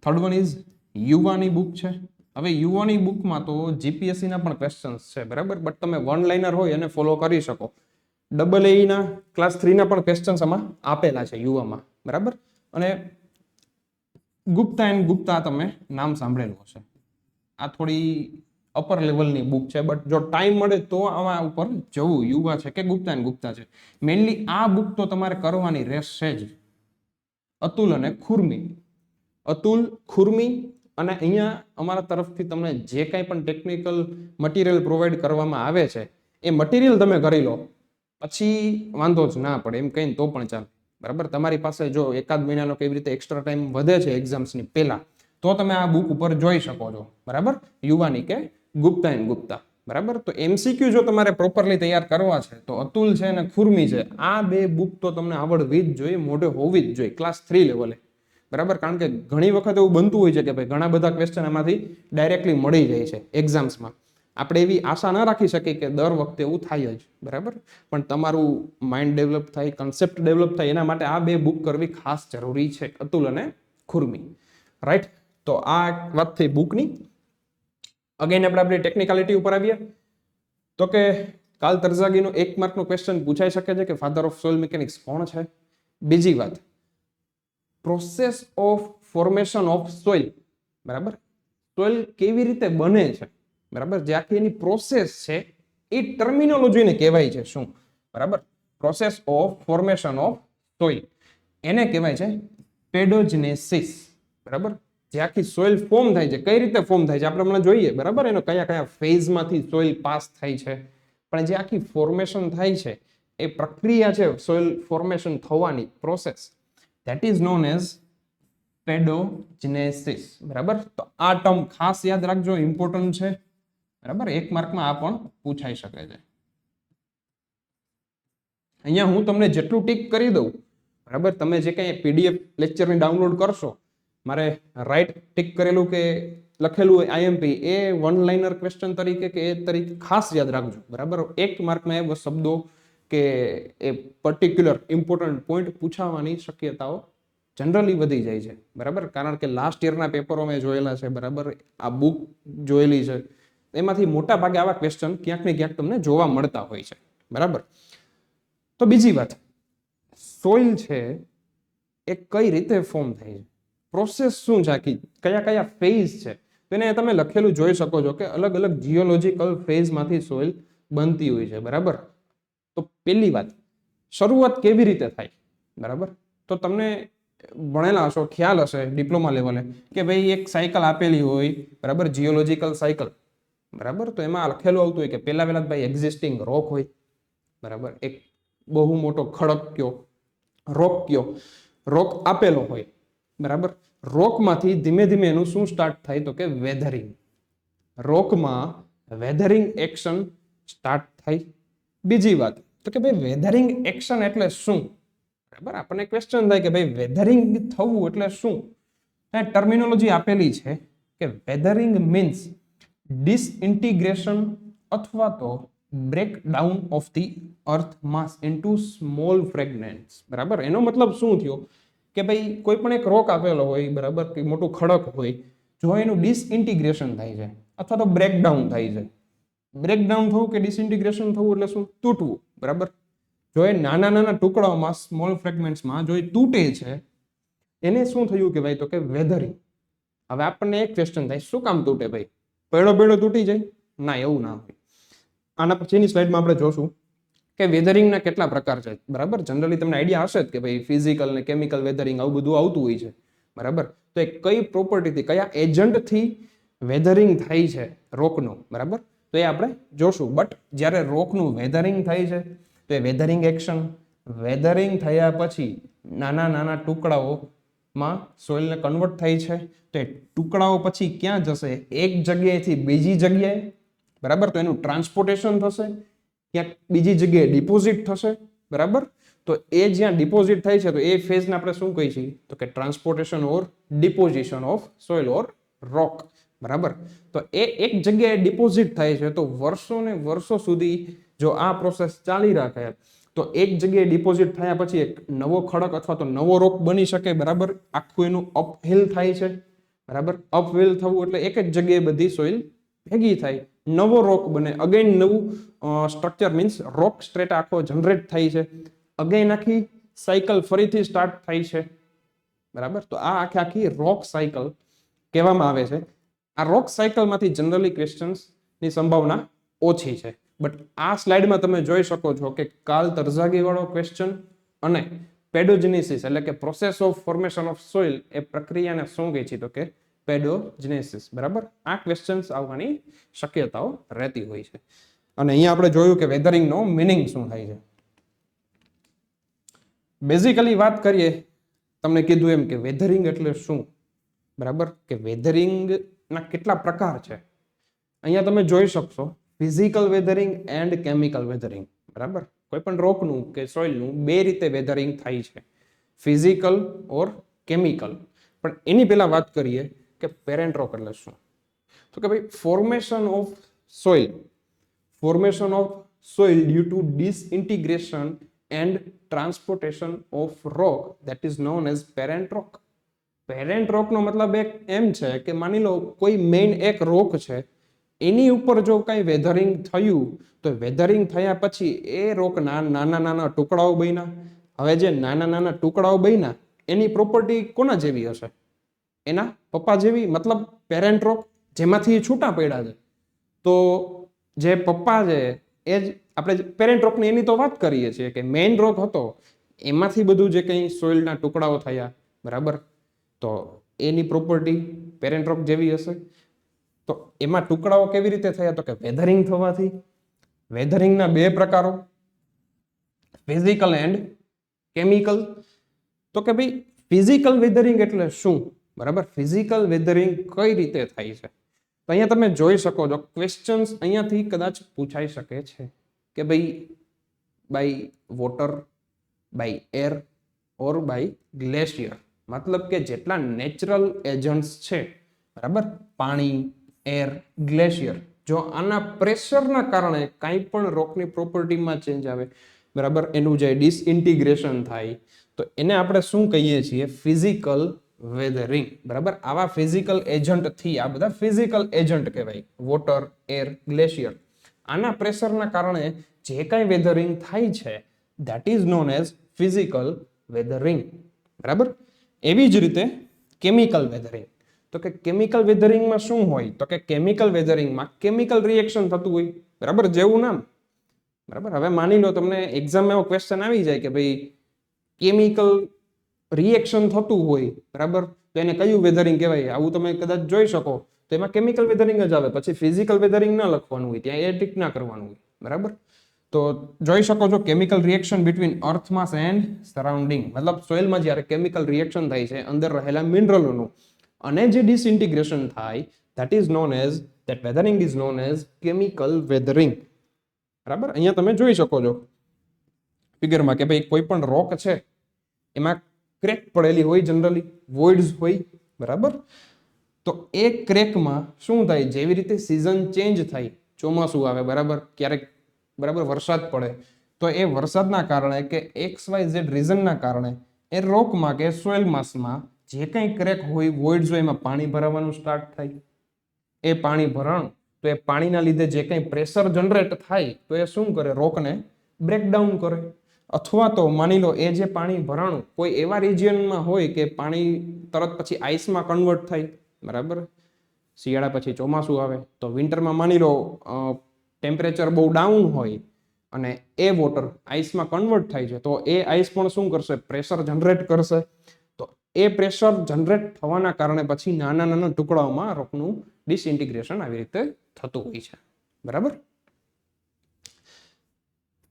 થર્ડ વન ઇઝ યુવાની બુક છે. હવે યુવાની બુકમાં તો જીપીએસસી ના પણ ક્વેશ્ચન્સ છે. બરાબર, બટ તમે વન લાઇનર હોય અને ફોલો કરી શકો. AA ના ક્લાસ 3 ના પણ ક્વેશ્ચન્સ આમાં આપેલા છે યુવામાં. બરાબર, અને ગુપ્તા એન્ડ ગુપ્તા તમે નામ સાંભળેલું હશે. આ થોડી અપર લેવલની બુક છે, બટ જો ટાઈમ મળે તો આમાં ઉપર જવું. યુવા છે કે ગુપ્તા એન્ડ ગુપ્તા છે, મેઇનલી આ બુક તો તમારે કરવાની રહેશે જ. અતુલ અને ખુરમી, અતુલ, ખુરમી, અને અહીંયા અમારા તરફથી તમને જે કાંઈ પણ ટેકનિકલ મટીરિયલ પ્રોવાઈડ કરવામાં આવે છે એ મટીરિયલ તમે કરી લો, પછી વાંધો જ ના પડે એમ કહીને તો પણ ચાલે. બરાબર, તમારી પાસે જો એકાદ મહિનાનો કેવી રીતે એક્સ્ટ્રા ટાઈમ વધે છે એક્ઝામ્સની પહેલા, તો તમે આ બુક ઉપર જોઈ શકો છો. બરાબર, યુવાની કે ગુપ્તા એન્ડ ગુપ્તા. બરાબર, તો MCQ જો તમારે પ્રોપરલી તૈયાર કરવા છે તો અતુલ છે અને ખુરમી છે, આ બે બુક તો તમને આવડવી જ જોઈએ, મોઢે હોવી જ જોઈએ ક્લાસ 3 લેવલે. બરાબર, કારણ કે ઘણી વખત એવું બનતું હોય છે કે ભાઈ ઘણા બધા ક્વેશ્ચન એમાંથી ડાયરેક્ટલી મળી જાય છે એક્ઝામ્સમાં. આપણે એવી આશા ના રાખી શકીએ કે દર વખતે એવું થાય જ. બરાબર, પણ તમારું માઇન્ડ ડેવલપ થાય, કન્સેપ્ટ ડેવલપ થાય, એના માટે આ બે બુક કરવી ખાસ જરૂરી છે, અતુલ અને ખુરમી. રાઈટ, તો આ વાત થઈ બુકની. અગેન આપણે આપણી ટેકનિકાલિટી ઉપર આવીએ તો કે કાલતરજાગીનો 1 માર્કનો ક્વેશ્ચન પૂછાઈ શકે છે કે ફાધર ઓફ સોઇલ મિકેનિક્સ કોણ છે. બીજી વાત, process of formation of soil. બરાબર, સોઇલ કેવી રીતે બને છે, બરાબર, જે આખી એની પ્રોસેસ છે એ ટર્મિનોલોજીને કહેવાય છે શું. બરાબર, process of formation of soil એને કહેવાય છે પેડોજેનેસિસ. બરાબર, જે આખી સોઇલ ફોર્મ થાય છે, કઈ રીતે ફોર્મ થાય છે આપણે હમણાં જોઈએ. બરાબર, એનો કયા કયા ફેઝમાંથી સોઇલ પાસ થાય છે, પણ જે આખી ફોર્મેશન થાય છે એ પ્રક્રિયા છે સોઇલ ફોર્મેશન થવાની process, that is known as પેડોજેનેસિસ. બરાબર, તો આ ટર્મ ખાસ યાદ રાખજો, ઇમ્પોર્ટન્ટ છે. બરાબર, 1 માર્કમાં આ પણ પૂછાઈ શકે છે. અહીંયા હું તમને જેટલું ટીક કરી દઉં, બરાબર, તમે જે કંઈ PDF લેક્ચરની ડાઉનલોડ કરશો, મારે રાઈટ ટીક કરેલું કે લખેલું હોય IMP એ વન લાઇનર ક્વેશ્ચન તરીકે કે એ તરીકે ખાસ યાદ રાખજો. બરાબર, 1 માર્કમાં એવા શબ્દો કે એ પર્ટિક્યુલર ઇમ્પોર્ટન્ટ પોઈન્ટ પૂછાવાની શક્યતાઓ જનરલી વધી જાય છે. બરાબર, કારણ કે લાસ્ટ યરના પેપરો મેં જોયેલા છે. બરાબર, આ બુક જોયેલી છે, એમાંથી મોટા ભાગે આવા ક્વેશ્ચન ક્યાંક ને ક્યાંક તમને જોવા મળતા હોય છે. બરાબર, તો બીજી વાત, સોઇલ છે એ કઈ રીતે ફોર્મ થાય છે, પ્રોસેસ શું છે આખી, કયા કયા ફેઝ છે, તેને તમે લખેલું જોઈ શકો છો કે અલગ અલગ જીઓલોજીકલ ફેઝમાંથી સોઇલ બનતી હોય છે. બરાબર, તો પહેલી વાત, શરૂઆત કેવી રીતે થાય. બરાબર, તો તમને ભણેલા હશો, ખ્યાલ હશે ડિપ્લોમા લેવલે કે ભાઈ એક સાયકલ આપેલી હોય. બરાબર, જીઓલોજીકલ સાયકલ. બરાબર, તો એમાં લખેલું આવતું હોય કે પહેલા ભાઈ એક્ઝિસ્ટિંગ રોક હોય. બરાબર, એક બહુ મોટો ખડક કયો, રોક કયો, રોક આપેલો હોય. બરાબર, રોકમાંથી ધીમે ધીમે એનું શું સ્ટાર્ટ થાય તો કે વેધરિંગ. રોકમાં વેધરિંગ એક્શન સ્ટાર્ટ થાય. બીજી વાત તો કે ભાઈ વેધરિંગ એક્શન એટલે શું. બરાબર, આપણને ક્વેશ્ચન થાય કે ભાઈ વેધરિંગ થવું એટલે શું. ટર્મિનોલોજી આપેલી છે કે વેધરિંગ મીન્સ ડિસઇન્ટિગ્રેશન અથવા તો breakdown of the earth mass into small fragments. બરાબર, એનો મતલબ શું થયો કે ભાઈ કોઈ પણ એક રોક આપેલો હોય, બરાબર, કે મોટું ખડક હોય, જો એનું ડિસઇન્ટિગ્રેશન થાય છે અથવા તો બ્રેકડાઉન થાય છે. બ્રેકડાઉન થવું કે ડિસઇન્ટિગ્રેશન થવું એટલે શું? તૂટવું, બરાબર. જો એ નાના નાના ટુકડાઓમાં, સ્મોલ ફ્રેગમેન્ટ્સમાં જો એ તૂટે છે, એને શું થયું કે ભાઈ? તો કે વેધરિંગ. હવે આપણને એક ક્વેશ્ચન થાય, શું કામ તૂટે ભાઈ? પેડો પેડો તૂટી જાય? ના, એવું ના હોય. આના પછીની સ્લાઇડમાં આપણે જોશું કે વેધરિંગના કેટલા પ્રકાર છે, બરાબર. જનરલી તમને આઈડિયા હશે જ કે ભાઈ ફિઝિકલ ને કેમિકલ વેધરિંગ આવું બધું આવતું હોય છે, બરાબર. તો એ કઈ પ્રોપર્ટીથી, કયા એજન્ટથી વેધરિંગ થાય છે રોકનું, બરાબર, તો એ આપણે જોશું. બટ જ્યારે રોકનું વેધરિંગ થાય છે તો એ વેધરિંગ એક્શન, વેધરિંગ થયા પછી નાના નાના ટુકડાઓમાં સોઇલને કન્વર્ટ થાય છે. તો એ ટુકડાઓ પછી ક્યાં જશે? એક જગ્યાએથી બીજી જગ્યાએ, બરાબર. તો એનું ટ્રાન્સપોર્ટેશન થશે, ક્યાંક બીજી જગ્યાએ ડિપોઝિટ થશે, બરાબર. તો એ જ્યાં ડિપોઝિટ થાય છે તો એ ફેઝને આપણે શું કહીએ છીએ? તો કે transportation or deposition of soil or rock, બરાબર. તો એ એક જગ્યાએ ડિપોઝિટ થાય છે તો વર્ષો ને વર્ષો સુધી જો આ પ્રોસેસ ચાલી રાખે તો એક જગ્યાએ ડિપોઝિટ થયા પછી એક નવો ખડક અથવા તો નવો રોક બની શકે, બરાબર. આખું એનું અપહિલ થાય છે, બરાબર. અપહિલ થવું એટલે એક જ જગ્યાએ બધી સોઇલ ભેગી થાય, નવો રોક બને, અગેન નવું સ્ટ્રક્ચર મીન્સ રોક સ્ટ્રેટ આખો જનરેટ થાય છે, અગેન આખી સાયકલ ફરીથી સ્ટાર્ટ થાય છે, બરાબર. તો આ આખી રોક સાયકલ કહેવામાં આવે છે. આ રોક સાયકલમાંથી જનરલી ક્વેશ્ચન્સની સંભાવના ઓછી છે. બટ આ સ્લાઇડમાં તમે જોઈ શકો છો કે કાર્લ તરઝાગી વાળો ક્વેશ્ચન અને પેડોજેનેસિસ એટલે કે process of formation of soil એ પ્રક્રિયાને શું કહે છે? તો કે પેડોજેનેસિસ, બરાબર. આ ક્વેશ્ચન્સ આવવાની શક્યતાઓ રહેતી હોય છે. અને અહીંયા આપણે જોયું કે વેધરિંગનો મિનિંગ શું થાય છે. બેઝિકલી વાત કરીએ, તમને કીધું એમ કે વેધરિંગ એટલે શું, બરાબર, કે વેધરિંગના કેટલા પ્રકાર છે. અહીંયા તમે જોઈ શકશો physical weathering and chemical weathering, બરાબર. કોઈ પણ રોકનું કે સોઇલનું બે રીતે વેધરિંગ થાય છે, ફિઝિકલ ઓર કેમિકલ. પણ એની પહેલા વાત કરીએ કે પેરેન્ટ રોક એટલે શું. તો કે ભાઈ formation of soil, formation of soil due to disintegration and transportation of rock, that is known as parent rock. Parent રોકનો મતલબ એક એમ છે કે માની લો કોઈ મેઇન એક રોક છે, એની ઉપર જો કઈ વેધરિંગ થયું તો વેધરિંગ થયા પછી એ રોકના નાના નાના ટુકડાઓ બન્યા. હવે જે નાના નાના ટુકડાઓ બન્યા એની પ્રોપર્ટી કોના જેવી હશે? એના પપ્પા જેવી, મતલબ પેરેન્ટ રોક જેમાંથી છૂટા પડ્યા છે. તો જે પપ્પા છે એ જ આપણે પેરેન્ટ રોકની એની તો વાત કરીએ છીએ કે મેઇન રોક હતો એમાંથી બધું જે કંઈ સોઇલના ટુકડાઓ થયા, બરાબર. તો એની પ્રોપર્ટી પેરેન્ટ રોક જેવી હશે. તો એમાં ટુકડાઓ કેવી રીતે થયા? તો કે વેધરિંગ થવાથી. વેધરિંગના બે પ્રકારો, ફિઝિકલ એન્ડ કેમિકલ. તો કે ભાઈ ફિઝિકલ વેધરિંગ એટલે શું, બરાબર. ફિઝિકલ વેધરિંગ કઈ રીતે થાય છે? તો અહીંયા તમે જોઈ શકો છો ક્વેશ્ચન્સ અહીંયાથી કદાચ પૂછાઈ શકે છે કે ભાઈ by water, by air or by glacier. મતલબ કે જેટલા નેચરલ એજન્ટ્સ છે, બરાબર, પાણી, એર, ગ્લેશિયર, જો આના પ્રેશરના કારણે કાંઈ પણ રોકની પ્રોપર્ટીમાં ચેન્જ આવે, બરાબર, એનું જે ડિસઇન્ટિગ્રેશન થાય તો એને આપણે શું કહીએ છીએ? ફિઝિકલ વેધરિંગ, બરાબર. આવા ફિઝિકલ એજન્ટથી, આ બધા ફિઝિકલ એજન્ટ કહેવાય, વોટર, એર, ગ્લેશિયર. આના પ્રેશરના કારણે જે કાંઈ વેધરિંગ થાય છે that is known as physical weathering, બરાબર. એવી જ રીતે કેમિકલ વેધરિંગ. તો કે કેમિકલ વેધરિંગમાં શું હોય? તો કે કેમિકલ વેધરિંગમાં કેમિકલ રિએક્શન થતું હોય, બરાબર, જેવું નામ, બરાબર. હવે માની લો તમને એક્ઝામમાં એવો ક્વેશ્ચન આવી જાય કે ભાઈ કેમિકલ રિએક્શન થતું હોય, બરાબર, તો એને કયું વેધરિંગ કહેવાય? આવું તમે કદાચ જોઈ શકો તો એમાં કેમિકલ વેધરિંગ જ આવે, પછી ફિઝિકલ વેધરિંગ ના લખવાનું હોય, ત્યાં એ ટીક ના કરવાનું હોય, બરાબર. તો જોઈ શકો છો chemical reaction between earth mass and surrounding, મતલબ સોઇલમાં જ્યારે કેમિકલ રિએક્શન થાય છે અંદર રહેલા મિનરલોનું અને જે ડિસઇન્ટિગ્રેશન થાય that is known as, that weathering is known as chemical weathering, બરાબર. અહીંયા તમે જોઈ શકો છો ફિગરમાં કે ભાઈ કોઈ પણ રોક છે એમાં ક્રેક પડેલી હોય, જનરલી વોઇડ્સ હોય, બરાબર. તો એ ક્રેકમાં શું થાય? જેવી રીતે સિઝન ચેન્જ થાય, ચોમાસું આવે, બરાબર, ક્યારેક, બરાબર, વરસાદ પડે, તો એ વરસાદના કારણે કે XYZ રીઝનના કારણે એ રોકમાં કે સોઇલ માસમાં જે કંઈ ક્રેક હોય, વોઇડ્સ હોય, એમાં પાણી ભરાવાનું સ્ટાર્ટ થાય. એ પાણી ભરાણું તો એ પાણીના લીધે જે કંઈ પ્રેશર જનરેટ થાય તો એ શું કરે? રોકને બ્રેકડાઉન કરે. અથવા તો માની લો એ જે પાણી ભરાણું કોઈ એવા રિજિયનમાં હોય કે પાણી તરત પછી આઈસમાં કન્વર્ટ થાય, બરાબર. શિયાળા પછી ચોમાસું આવે તો વિન્ટરમાં માની લો ટેમ્પરેચર બહુ ડાઉન હોય અને એ વોટર આઈસમાં કન્વર્ટ થાય છે, તો એ આઈસ પણ શું કરશે? પ્રેશર જનરેટ કરશે. તો એ પ્રેશર જનરેટ થવાના કારણે પછી નાના નાના ટુકડાઓમાં રોકનું ડિસઇન્ટિગ્રેશન આવી રીતે થતું હોય છે, બરાબર.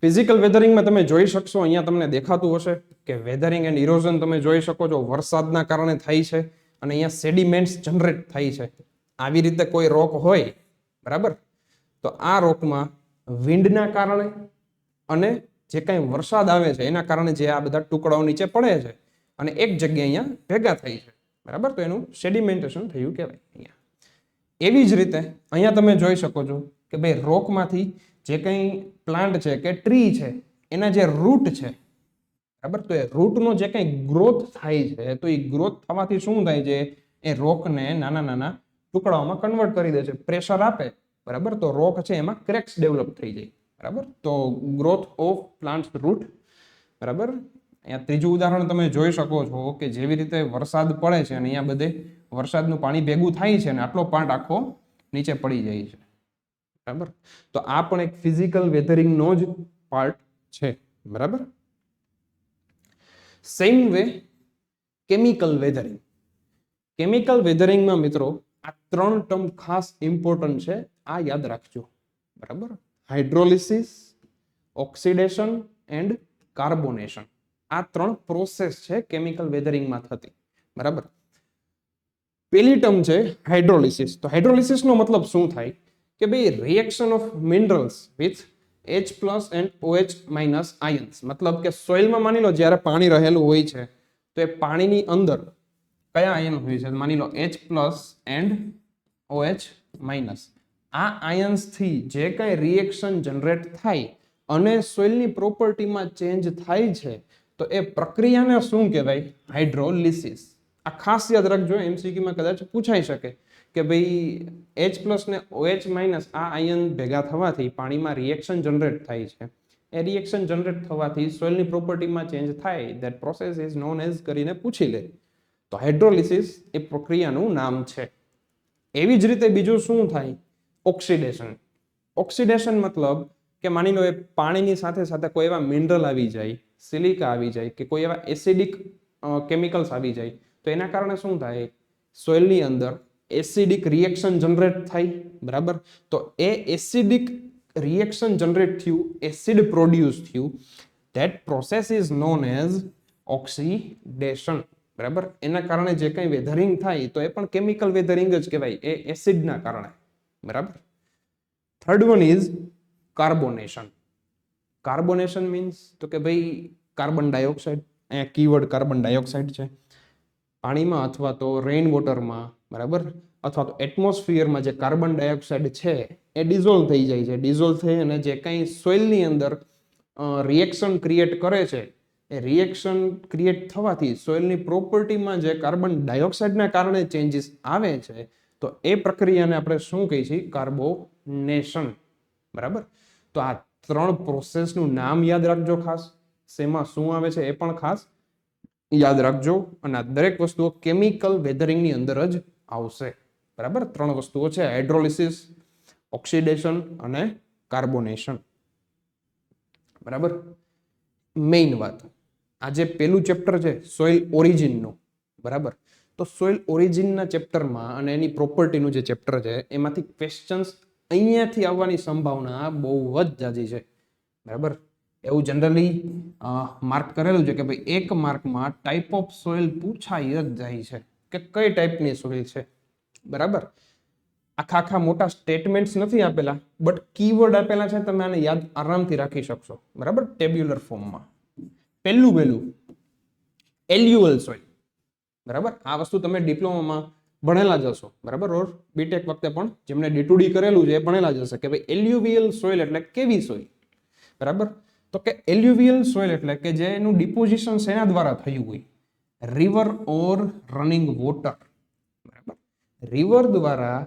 ફિઝિકલ વેધરિંગમાં તમે જોઈ શકશો, અહીંયા તમને દેખાતું હશે કે વેધરિંગ એન્ડ ઇરોઝન તમે જોઈ શકો છો, વરસાદના કારણે થાય છે અને અહીંયા સેડિમેન્ટ્સ જનરેટ થાય છે. આવી રીતે કોઈ રોક હોય, બરાબર, તો આ રોકમાં વિન્ડના કારણે અને જે કાંઈ વરસાદ આવે છે એના કારણે જે આ બધા ટુકડાઓ નીચે પડે છે અને એક જગ્યાએ અહીંયા ભેગા થઈ છે, બરાબર, તો એનું સેડિમેન્ટેશન થયું કહેવાય અહીંયા. એવી જ રીતે અહીંયા તમે જોઈ શકો છો કે ભાઈ રોકમાંથી જે કંઈ પ્લાન્ટ છે કે ટ્રી છે એના જે રૂટ છે, બરાબર, તો એ રૂટનો જે કંઈ ગ્રોથ થાય છે તો એ ગ્રોથ થવાથી શું થાય છે? એ રોકને નાના નાના ટુકડાઓમાં કન્વર્ટ કરી દે છે. પ્રેશર આપે, બરાબર, તો રોક છે એમાં ક્રેક્સ ડેવલપ થઈ જાય, બરાબર. તો ગ્રોથ ઓફ પ્લાન્ટ રૂટ, બરાબર. અહીંયા ત્રીજું ઉદાહરણ તમે જોઈ શકો છો કે જેવી રીતે વરસાદ પડે છે અને અહીંયા બધે વરસાદનું પાણી ભેગું થાય છે અને આટલો પાર્ટ આખો નીચે પડી જાય છે, બરાબર. તો આ પણ એક ફિઝિકલ વેધરિંગનો જ પાર્ટ છે, બરાબર. Same way chemical weathering. Chemical વેધરિંગમાં મિત્રો આ 3 ટર્મ ખાસ ઇમ્પોર્ટન્ટ છે, આ યાદ રાખજો, બરાબર. Hydrolysis, oxidation and carbonation. આ 3 પ્રોસેસ છે કેમિકલ વેધરિંગમાં થતી, બરાબર. પેલી ટર્મ છે હાઇડ્રોલિસિસ. તો હાઇડ્રોલિસિસનો મતલબ શું થાય કે ભાઈ reaction of minerals with H+ and OH- ions. મતલબ કે સોઇલમાં માની લો જ્યારે પાણી રહેલું હોય છે તો એ પાણીની અંદર કયા આયન હોય છે? માની લો H+ એન્ડ OH-. આ આયન્સથી જે કાંઈ રિએક્શન જનરેટ થાય અને સોઇલની પ્રોપર્ટીમાં ચેન્જ થાય છે તો એ પ્રક્રિયાને શું કહેવાય? હાઇડ્રોલિસિસ. આ ખાસ યાદ રાખજો, એમસીક્યુમાં કદાચ પૂછાઈ શકે કે ભાઈ H+ ને OH- આ આયન ભેગા થવાથી પાણીમાં રિએક્શન જનરેટ થાય છે. એ રિએક્શન જનરેટ થવાથી સોઇલની પ્રોપર્ટીમાં ચેન્જ થાય, that process is known as કરીને પૂછી લે. તો હાઇડ્રોલિસિસ એ પ્રક્રિયાનું નામ છે. એવી જ રીતે બીજું શું થાય? ઓક્સિડેશન. ઓક્સિડેશન મતલબ કે માની લો એ પાણીની સાથે સાથે કોઈ એવા મિનરલ આવી જાય, સિલિકા આવી જાય કે કોઈ એવા એસિડિક કેમિકલ્સ આવી જાય તો એના કારણે શું થાય? સોઇલની અંદર એસિડિક રિએક્શન જનરેટ થાય, બરાબર. તો એ એસિડિક રિએક્શન જનરેટ થયું, એસિડ પ્રોડ્યુસ થયું, that process is known as oxidation, બરાબર. એના કારણે જે કંઈ વેધરિંગ થાય તો એ પણ કેમિકલ વેધરિંગ જ કહેવાય, એ એસિડના કારણે, બરાબર. Third one is carbonation. Carbonation means તો કે ભાઈ કાર્બન ડાયોક્સાઇડ, અહીંયા કીવર્ડ કાર્બન ડાયોક્સાઇડ છે. પાણીમાં અથવા તો રેઇન વોટરમાં, બરાબર, અથવા તો એટમોસ્ફિયરમાં જે કાર્બન ડાયોક્સાઇડ છે એ ડિઝોલ્વ થઈ જાય છે. ડિઝોલ્વ થઈ અને જે કંઈ સોઇલની અંદર રિએક્શન ક્રિએટ કરે છે એ રિએક્શન ક્રિએટ થવાથી સોઇલની પ્રોપર્ટીમાં જે કાર્બન ડાયોક્સાઇડના કારણે ચેન્જીસ આવે છે તો એ પ્રક્રિયાને આપણે શું કહીએ છીએ? કાર્બોનેશન, બરાબર. તો આ 3 પ્રોસેસનું નામ યાદ રાખજો ખાસ, શેમાં શું આવે છે એ પણ ખાસ યાદ રાખજો. અને આ દરેક વસ્તુઓ કેમિકલ વેધરિંગની અંદર જ આવશે, બરાબર. 3 વસ્તુઓ છે: હાઇડ્રોલિસિસ, ઓક્સિડેશન અને કાર્બોનેશન, બરાબર. મેઇન વાત, આ જે પેલું ચેપ્ટર છે સોઇલ ઓરિજિનનું, બરાબર. તો સોઇલ ઓરિજિનના ચેપ્ટરમાં અને એની પ્રોપર્ટીનું જે ચેપ્ટર છે એમાંથી ક્વેશ્ચન્સ અહીંયાથી આવવાની સંભાવના બહુ જ જાજી છે, બરાબર. એવું જનરલી માર્ક કરેલું છે કે ભાઈ 1 માર્કમાં ટાઈપ ઓફ સોઇલ પૂછાઈ જ જાય છે કે કઈ ટાઈપની સોઇલ છે, બરાબર. આખા મોટા સ્ટેટમેન્ટ્સ નથી આપેલા, બટ કીવર્ડ આપેલા છે, તમે આને યાદ આરામથી રાખી શકશો, બરાબર, ટેબ્યુલર ફોર્મમાં. પહેલું એલ્યુઅલ સોઇલ, બરાબર. આ વસ્તુ તમે ડિપ્લોમામાં ભણેલા જ હશો, બરાબર, ઓર બીટેક વખતે પણ જેમને D2D કરેલું છે એ ભણેલા જ હશે કે ભાઈ એલ્યુવિયલ સોઇલ એટલે કેવી સોઇલ, બરાબર. તો કે એલ્યુવિયલ સોઇલ એટલે કે જે એનું ડિપોઝિશન શેના દ્વારા થયું હોય, રિવર ઓર રનિંગ વોટર, બરાબર. રિવર દ્વારા,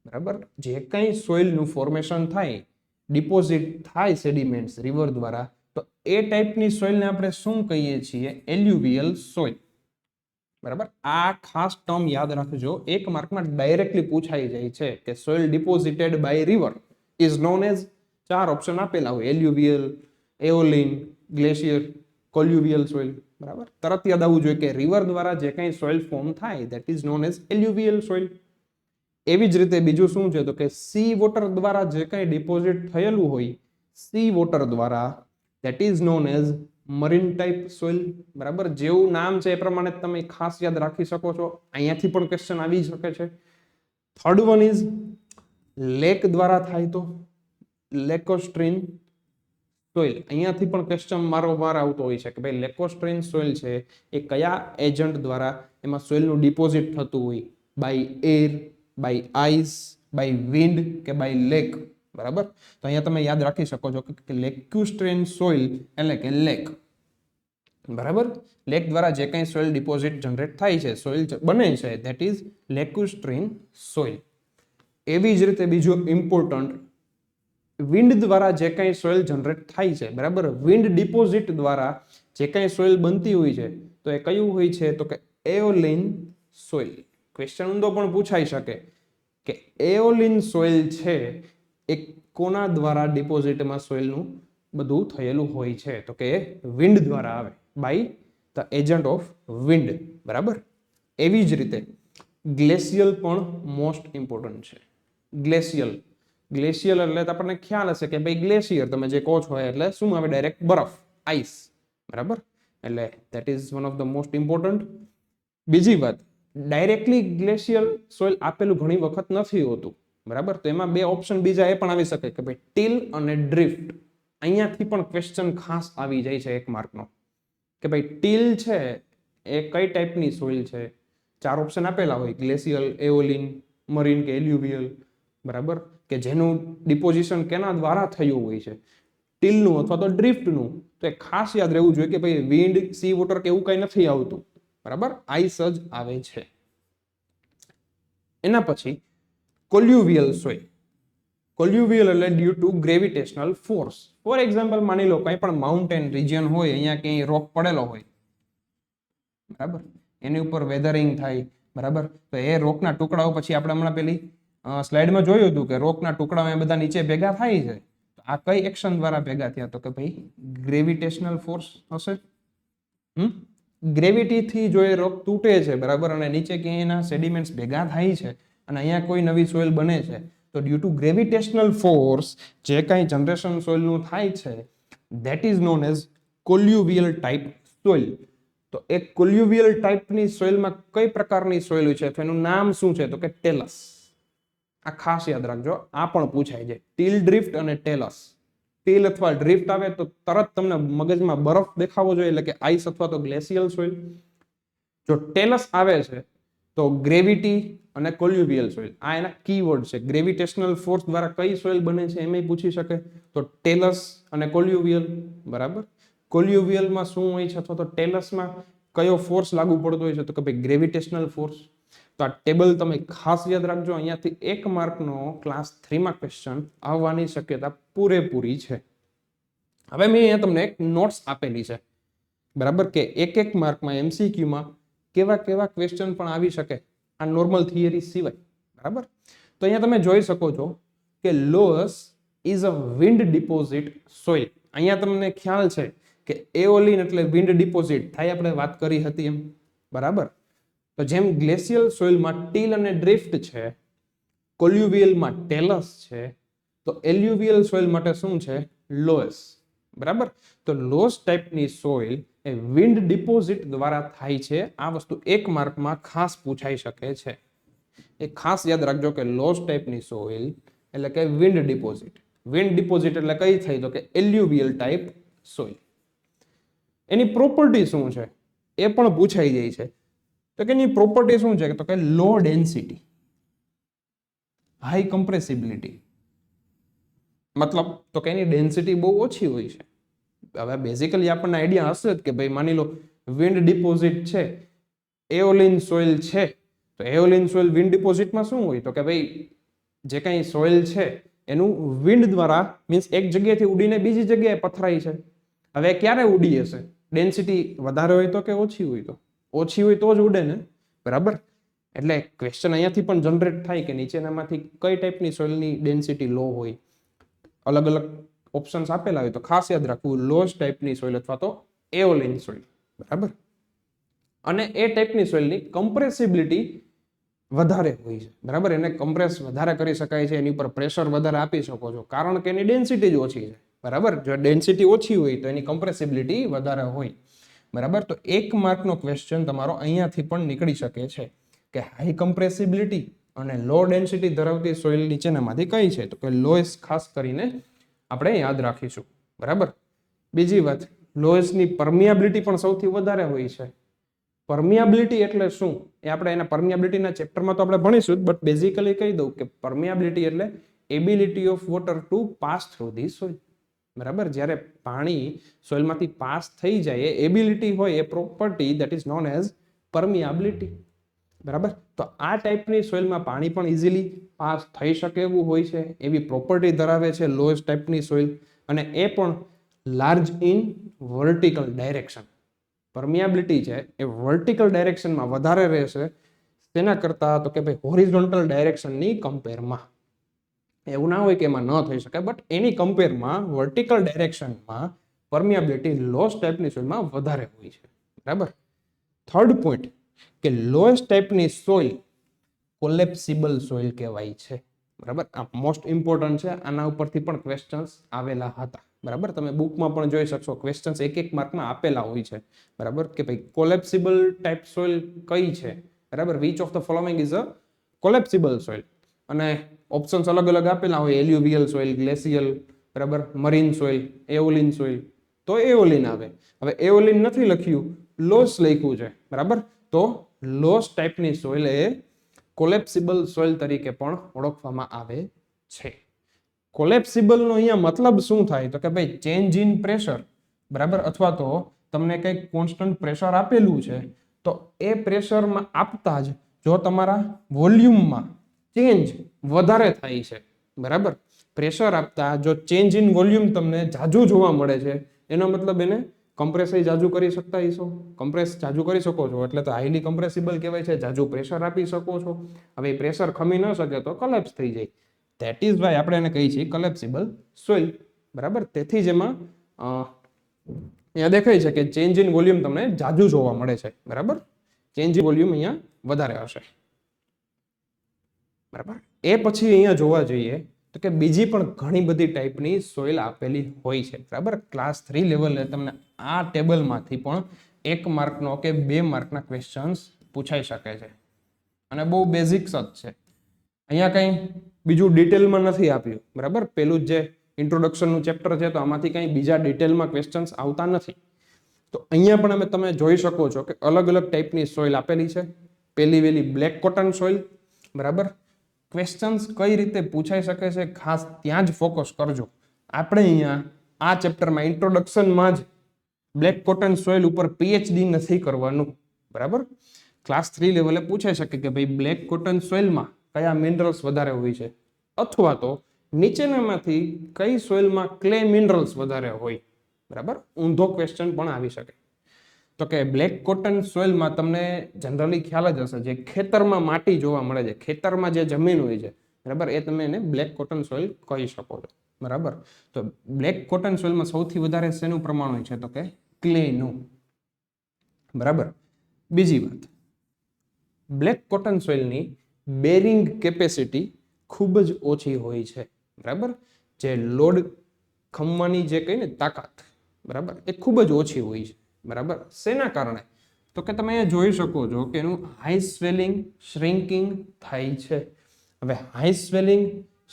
બરાબર, જે કંઈ સોઇલનું ફોર્મેશન થાય, ડિપોઝિટ થાય સેડિમેન્ટ્સ રિવર દ્વારા, તો એ ટાઈપની સોઇલને આપણે શું કહીએ છીએ, એલ્યુવિયલ સોઇલ, બરાબર. આ ખાસ ટર્મ યાદ રાખજો, એક માર્કમાં ડાયરેક્ટલી પૂછાઈ જાય છે કે soil deposited by river is known as, 4 option આપેલા હોય, એલ્યુવિયલ, એઓલિન, ગ્લેશિયર, કોલ્યુવિયલ સોઇલ, બરાબર. તરત યાદ આવવું જોઈએ કે રિવર દ્વારા જે કંઈ સોઇલ ફોર્મ થાય that is known as alluvial soil. એવી જ રીતે બીજું શું છે, તો કે સી વોટર દ્વારા જે કંઈ ડિપોઝિટ થયેલું હોય, સી વોટર દ્વારા, that is known as marine type soil, બરાબર. જેવું નામ છે એ પ્રમાણે તમે ખાસ યાદ રાખી શકો છો, અહીંયાથી પણ ક્વેશ્ચન આવી શકે છે. થર્ડ વન ઇઝ લેક દ્વારા થાય તો લેકોસ્ટ્રીન સોઇલ, અહીંયાથી પણ ક્વેશ્ચન વારંવાર આવતો હોય છે કે ભાઈ લેકોસ્ટ્રીન સોઇલ છે એ કયા એજન્ટ દ્વારા એમાં સોઇલનું ડિપોઝિટ થતું હોય, by air, by ice, by wind કે બાય લેક, બરાબર. તો અહીંયા તમે યાદ રાખી શકો છો કે લેક્યુસ્ટ્રીન સોઇલ એટલે કે લેક, બરાબર. લેક દ્વારા જે કંઈ સોઇલ ડિપોઝિટ જનરેટ થાય છે, સોઇલ બને છે, ધેટ ઇઝ લેક્યુસ્ટ્રીન સોઇલ. એવી જ રીતે બીજું ઇમ્પોર્ટન્ટ, વિન્ડ દ્વારા જે કંઈ સોઇલ જનરેટ થાય છે, બરાબર, વિન્ડ ડિપોઝિટ દ્વારા જે કંઈ સોઇલ બનતી હોય છે, તો એ કયું હોય છે, તો કે એઓલિન સોઇલ. ક્વેશ્ચન ઊંધો પણ પૂછાઈ શકે કે એઓલિન સોઇલ છે એ કોના દ્વારા ડિપોઝિટમાં સોઇલનું બધું થયેલું હોય છે, તો કે વિન્ડ દ્વારા આવે, by the agent of wind, બરાબર. એવી જ રીતે ગ્લેશિયલ પણ મોસ્ટ ઇમ્પોર્ટન્ટ છે. ગ્લેશિયલ, ગ્લેશિયલ એટલે આપણને ખ્યાલ હશે કે ભાઈ ગ્લેશિયર તમે જે કહો છો એટલે શું આવે, ડાયરેક્ટ બરફ, આઈસ, બરાબર. એટલે that is one of the most important. બીજી વાત, ડાયરેક્ટલી ગ્લેશિયલ સોઇલ આપેલું ઘણી વખત નથી હોતું, બરાબર. તો એમાં બે ઓપ્શન બીજા એ પણ આવી શકે કે ભાઈ ટીલ અને ડ્રિફ્ટ. અહીંયાથી પણ ક્વેશ્ચન ખાસ આવી જાય છે એક માર્કનો કે ભાઈ ટીલ છે એ કઈ ટાઈપની સોઇલ છે, 4 ઓપ્શન આપેલા હોય, ગ્લેશિયલ, એઓલિન, મરીન કે એલ્યુવિયલ, બરાબર, કે જેનું ડિપોઝિશન કેના દ્વારા થયું હોય છે, ટીલનું અથવા તો ડ્રિફ્ટનું. તો એ ખાસ યાદ રહેવું જોઈએ કે ભાઈ વિન્ડ, સી વોટર કે એવું કંઈ નથી આવતું, બરાબર, આઈસ જ આવે છે. એના પછી કોલ્યુવિયલ સોઇલ. કોલ્યુવિયલ એટલે due to gravitational force. For example માની લો કંઈ પણ માઉન્ટેન રિજિયન હોય, અહીંયા ક્યાંય રોક પડેલો હોય, બરાબર, એની ઉપર વેધરિંગ થાય, બરાબર. તો એ રોકના ટુકડાઓ પછી આપણે હમણાં પેલી સ્લાઇડમાં જોયું હતું કે રોકના ટુકડાઓ એ બધા નીચે ભેગા થાય છે. તો આ કઈ એક્શન દ્વારા ભેગા થયા, તો કે ભાઈ ગ્રેવિટેશનલ ફોર્સ હશે. ગ્રેવિટીથી જો એ રોક તૂટે છે, બરાબર, અને નીચે ક્યાંય એના સેડિમેન્ટ્સ ભેગા થાય છે અને અહીંયા કોઈ નવી સોઇલ બને છે, તો ડ્યુ ટુ ગ્રેવિટેશનલ ફોર્સ જે કાંઈ જનરેશન સોઇલનું થાય છે, that is known as colluvial type soil. તો એક કોલ્યુવિયલ ટાઈપની સોઇલમાં કઈ પ્રકારની સોઇલ છે, તો એનું નામ શું છે, તો કે ટેલસ. આ ખાસ યાદ રાખજો, આ પણ પૂછાય છે, ટીલ, ડ્રિફ્ટ અને ટેલસ. ટીલ અથવા ડ્રિફ્ટ આવે તો તરત તમને મગજમાં બરફ દેખાવો જોઈએ, એટલે કે આઈસ અથવા તો ગ્લેશિયલ સોઇલ. જો ટેલસ આવે છે તો ગ્રેવિટી અને કોલ્યુવિયલ સોઇલ, આ એના કીવર્ડ છે. ગ્રેવિટેશનલ ફોર્સ દ્વારા કઈ સોઇલ બને છે એમ પૂછી શકે, તો ટેલસ અને કોલ્યુવિયલ, બરાબર. કોલ્યુવિયલમાં શું હોય છે અથવા તો ટેલસમાં કયો ફોર્સ લાગુ પડતો હોય છે, તો કે ભાઈ ગ્રેવિટેશનલ ફોર્સ. તો આ ટેબલ તમે ખાસ યાદ રાખજો, અહીંયાથી 1 માર્કનો ક્લાસ 3માં ક્વેશ્ચન આવવાની શક્યતા પૂરેપૂરી છે. હવે મેં અહીંયા તમને એક નોટ્સ આપેલી છે, બરાબર, કે 1 માર્કમાં એમસીક્યુમાં કેવા કેવા ક્વેશ્ચન પણ આવી શકે આ નોર્મલ થિયરી સિવાય, બરાબર. તો અહીંયા તમે જોઈ શકો છો કે loss is a wind deposit soil. અહીંયા તમને ખ્યાલ છે કે એઓલિન એટલે વિન્ડ ડિપોઝિટ થાય, આપણે વાત કરી હતી એમ, બરાબર. તો જેમ ગ્લેશિયલ સોઇલમાં ટીલ અને ડ્રિફ્ટ છે, કોલ્યુવિયલમાં ટેલસ છે, તો એલ્યુવિયલ સોઇલ માટે શું છે, લોસ, બરાબર. તો લોસ ટાઈપની સોઇલ એ વિન્ડ ડિપોઝિટ દ્વારા થાય છે. આ વસ્તુ 1 માર્કમાં ખાસ પૂછાઈ શકે છે. એ ખાસ યાદ રાખજો કે લોસ ટાઈપની સોઇલ એટલે કે વિન્ડ ડિપોઝિટ. વિન્ડ ડિપોઝિટ એટલે કઈ થઈ, તો કે એલ્યુવિયલ ટાઈપ સોઇલ. એની પ્રોપર્ટી શું છે એ પણ પૂછાઈ જાય છે. તો કે એની પ્રોપર્ટી શું છે, તો કે લો ડેન્સિટી, હાઈ કમ્પ્રેસિબિલિટી. મતલબ તો કે એની ડેન્સિટી બહુ ઓછી હોય છે, હવે બેઝિકલી આપણને આઈડિયા હશે જ કે ભાઈ માની લો વિન્ડ ડિપોઝિટ છે, એઓલિન સોઇલ છે, તો એઓલિન સોઇલ વિન્ડ ડિપોઝિટમાં શું હોય તો કે ભાઈ જે કંઈ સોઇલ છે એનું વિન્ડ દ્વારા મીન્સ એક જગ્યાએથી ઉડીને બીજી જગ્યાએ પથરાય છે. હવે ક્યારે ઉડી હશે? ડેન્સિટી વધારે હોય તો કે ઓછી હોય તો? ઓછી હોય તો જ ઉડે ને, બરાબર? એટલે ક્વેશ્ચન અહીંયાથી પણ જનરેટ થાય કે નીચેનામાંથી કઈ ટાઈપની સોઇલની ડેન્સિટી લો હોય. અલગ અલગ ઓપ્શન્સ આપેલા હોય તો ખાસ યાદ રાખવું, લોસ ટાઈપની સોઇલ અથવા તો એઓલિન સોઇલ, બરાબર? અને એ ટાઈપની સોઇલની કમ્પ્રેસિબિલિટી વધારે હોય છે, બરાબર? એને કમ્પ્રેસ વધારે કરી શકાય છે, એની ઉપર પ્રેશર વધારે આપી શકો છો કારણ કે એની ડેન્સિટી જ ઓછી છે, બરાબર? જો ડેન્સિટી ઓછી હોય તો એની કમ્પ્રેસિબિલિટી વધારે હોય, બરાબર? તો 1 માર્કનો ક્વેશ્ચન તમારો અહીંયાથી પણ નીકળી શકે છે કે હાઈ કમ્પ્રેસિબિલિટી અને લો ડેન્સિટી ધરાવતી સોઇલ નીચેનામાંથી કઈ છે? તો કે લોએસ ખાસ કરીને આપણે યાદ રાખીશું, બરાબર? બીજી વાત, લોએસની પરમિયાબિલિટી પણ સૌથી વધારે હોય છે. પરમિયાબિલિટી એટલે શું એ આપણે એના પરમિયાબિલિટીના ચેપ્ટરમાં તો આપણે ભણીશું, બટ બેઝિકલી કહી દઉં કે પરમિયાબિલિટી એટલે ability of water to pass through the soil, બરાબર? જ્યારે પાણી સોઇલમાંથી પાસ થઈ જાય એ એબિલિટી હોય, એ property that is known as permeability, બરાબર? તો આ ટાઈપની સોઇલમાં પાણી પણ ઇઝીલી પાસ થઈ શકે એવું હોય છે, એવી પ્રોપર્ટી ધરાવે છે લોએસ્ટ ટાઈપની સોઇલ, અને એ પણ લાર્જ ઇન વર્ટિકલ ડાયરેક્શન. પરમિયાબિલિટી છે એ વર્ટિકલ ડાયરેક્શનમાં વધારે રહેશે તેના કરતા તો કે ભાઈ હોરિઝોન્ટલ ડાયરેક્શનની કમ્પેરમાં. એવું ના હોય કે એમાં ન થઈ શકે, બટ એની કમ્પેરમાં વર્ટિકલ ડાયરેક્શનમાં પરમિયાબિલિટી લોસ ટાઈપની સોઇલમાં વધારે હોય છે, બરાબર? થર્ડ પોઈન્ટ કે લોએસ્ટ ટાઈપની સોઇલ કોલેપ્સિબલ સોઇલ કહેવાય છે, બરાબર? આ મોસ્ટ ઇમ્પોર્ટન્ટ છે, આના ઉપરથી પણ ક્વેશ્ચન્સ આવેલા હતા, બરાબર? તમે બુકમાં પણ જોઈ શકશો, ક્વેશ્ચન્સ 1 માર્કમાં આપેલા હોય છે, બરાબર? કે ભાઈ કોલેપ્સિબલ ટાઈપ સોઇલ કઈ છે, બરાબર? Which of the following is a collapsible soil, અને ઓપ્શન્સ અલગ અલગ આપેલા હોય, એલ્યુવિયલ સોઇલ, ગ્લેશિયલ, બરાબર, મરીન સોઇલ, એઓલિન સોઇલ, તો એઓલિન આવે. હવે એઓલિન નથી લખ્યું, લોસ લખ્યું છે, બરાબર? તો લોસ ટાઈપની સોઇલ એ કોલેપ્સિબલ સોઇલ તરીકે પણ ઓળખવામાં આવે છે. કોલેપ્સિબલનો અહીંયા મતલબ શું થાય તો કે ભાઈ ચેન્જ ઇન પ્રેશર, બરાબર? અથવા તો તમને કંઈક કોન્સ્ટન્ટ પ્રેશર આપેલું છે તો એ પ્રેશરમાં આપતા જ જો તમારા વોલ્યુમમાં ચેન્જ વધારે થાય છે, બરાબર? પ્રેશર આપતા જો ચેન્જ ઇન વોલ્યુમ તમને જાજુ જોવા મળે છે, એનો મતલબ એને કમ્પ્રેસ જાજુ કરી શકતા હશો, કમ્પ્રેસ જાજુ કરી શકો છો એટલે તો હાઈલી કમ્પ્રેસિબલ કહેવાય છે, જાજુ પ્રેશર આપી શકો છો. હવે પ્રેશર ખમી ન શકે તો કોલેપ્સ થઈ જાય, ધેટ ઇઝ વાય આપણે એને કહીએ છીએ કોલેપ્સિબલ સોઇલ, બરાબર? તેથી જ એમાં અહીંયા દેખાય છે કે ચેન્જ ઇન વોલ્યુમ તમને જાજુ જોવા મળે છે, બરાબર? ચેન્જ ઇન વોલ્યુમ અહીંયા વધારે હશે, બરાબર? એ પછી અહીંયા જોવા જઈએ તો કે બીજી પણ ઘણી બધી ટાઈપની સોઇલ આપેલી હોય છે, બરાબર? ક્લાસ 3 લેવલે તમને આ ટેબલમાંથી પણ 1 માર્કનો કે 2 માર્કના ક્વેશ્ચન્સ પૂછાઈ શકે છે, અને બહુ બેઝિક્સ જ છે. અહીંયા કંઈ બીજું ડિટેલમાં નથી આપ્યું, બરાબર? પેલું જે ઇન્ટ્રોડક્શનનું ચેપ્ટર છે તો આમાંથી કંઈ બીજા ડિટેલમાં ક્વેશ્ચન્સ આવતા નથી. તો અહીંયા પણ તમે જોઈ શકો છો કે અલગ અલગ ટાઈપની સોઇલ આપેલી છે. પહેલી વેલી બ્લેક કોટન સોઇલ, બરાબર? ક્વેશ્ચન્સ કઈ રીતે પૂછાઈ શકે છે ખાસ ત્યાં જ ફોકસ કરજો. આપણે અહીંયા આ ચેપ્ટરમાં ઇન્ટ્રોડક્શનમાં જ બ્લેક કોટન સોઇલ ઉપર પીએચડી નથી કરવાનું, બરાબર? ક્લાસ 3 લેવલે પૂછાઈ શકે કે ભાઈ બ્લેક કોટન સોઇલમાં કયા મિનરલ્સ વધારે હોય છે, અથવા તો નીચેનામાંથી કઈ સોઇલમાં ક્લે મિનરલ્સ વધારે હોય, બરાબર? ઊંધો ક્વેશ્ચન પણ આવી શકે. તો કે બ્લેક કોટન સોઇલમાં તમને જનરલી ખ્યાલ જ હશે, જે ખેતરમાં માટી જોવા મળે છે, ખેતરમાં જે જમીન હોય છે, બરાબર? એ તમે એને બ્લેક કોટન સોઇલ કહી શકો છો, બરાબર? તો બ્લેક કોટન સોઇલમાં સૌથી વધારે શેનું પ્રમાણ હોય છે તો કે ક્લેનું, બરાબર? બીજી વાત, બ્લેક કોટન સોઇલની બેરિંગ કેપેસિટી ખૂબ જ ઓછી હોય છે, બરાબર? જે લોડ ખમવાની જે કહીએ ને તાકાત, બરાબર, એ ખૂબ જ ઓછી હોય છે, બરાબર? શેના કારણે તો કે તમે અહીંયા જોઈ શકો છો કે એનું હાઈ સ્વેલિંગ શ્રિંકિંગ થાય છે. હવે હાઈ સ્વેલિંગ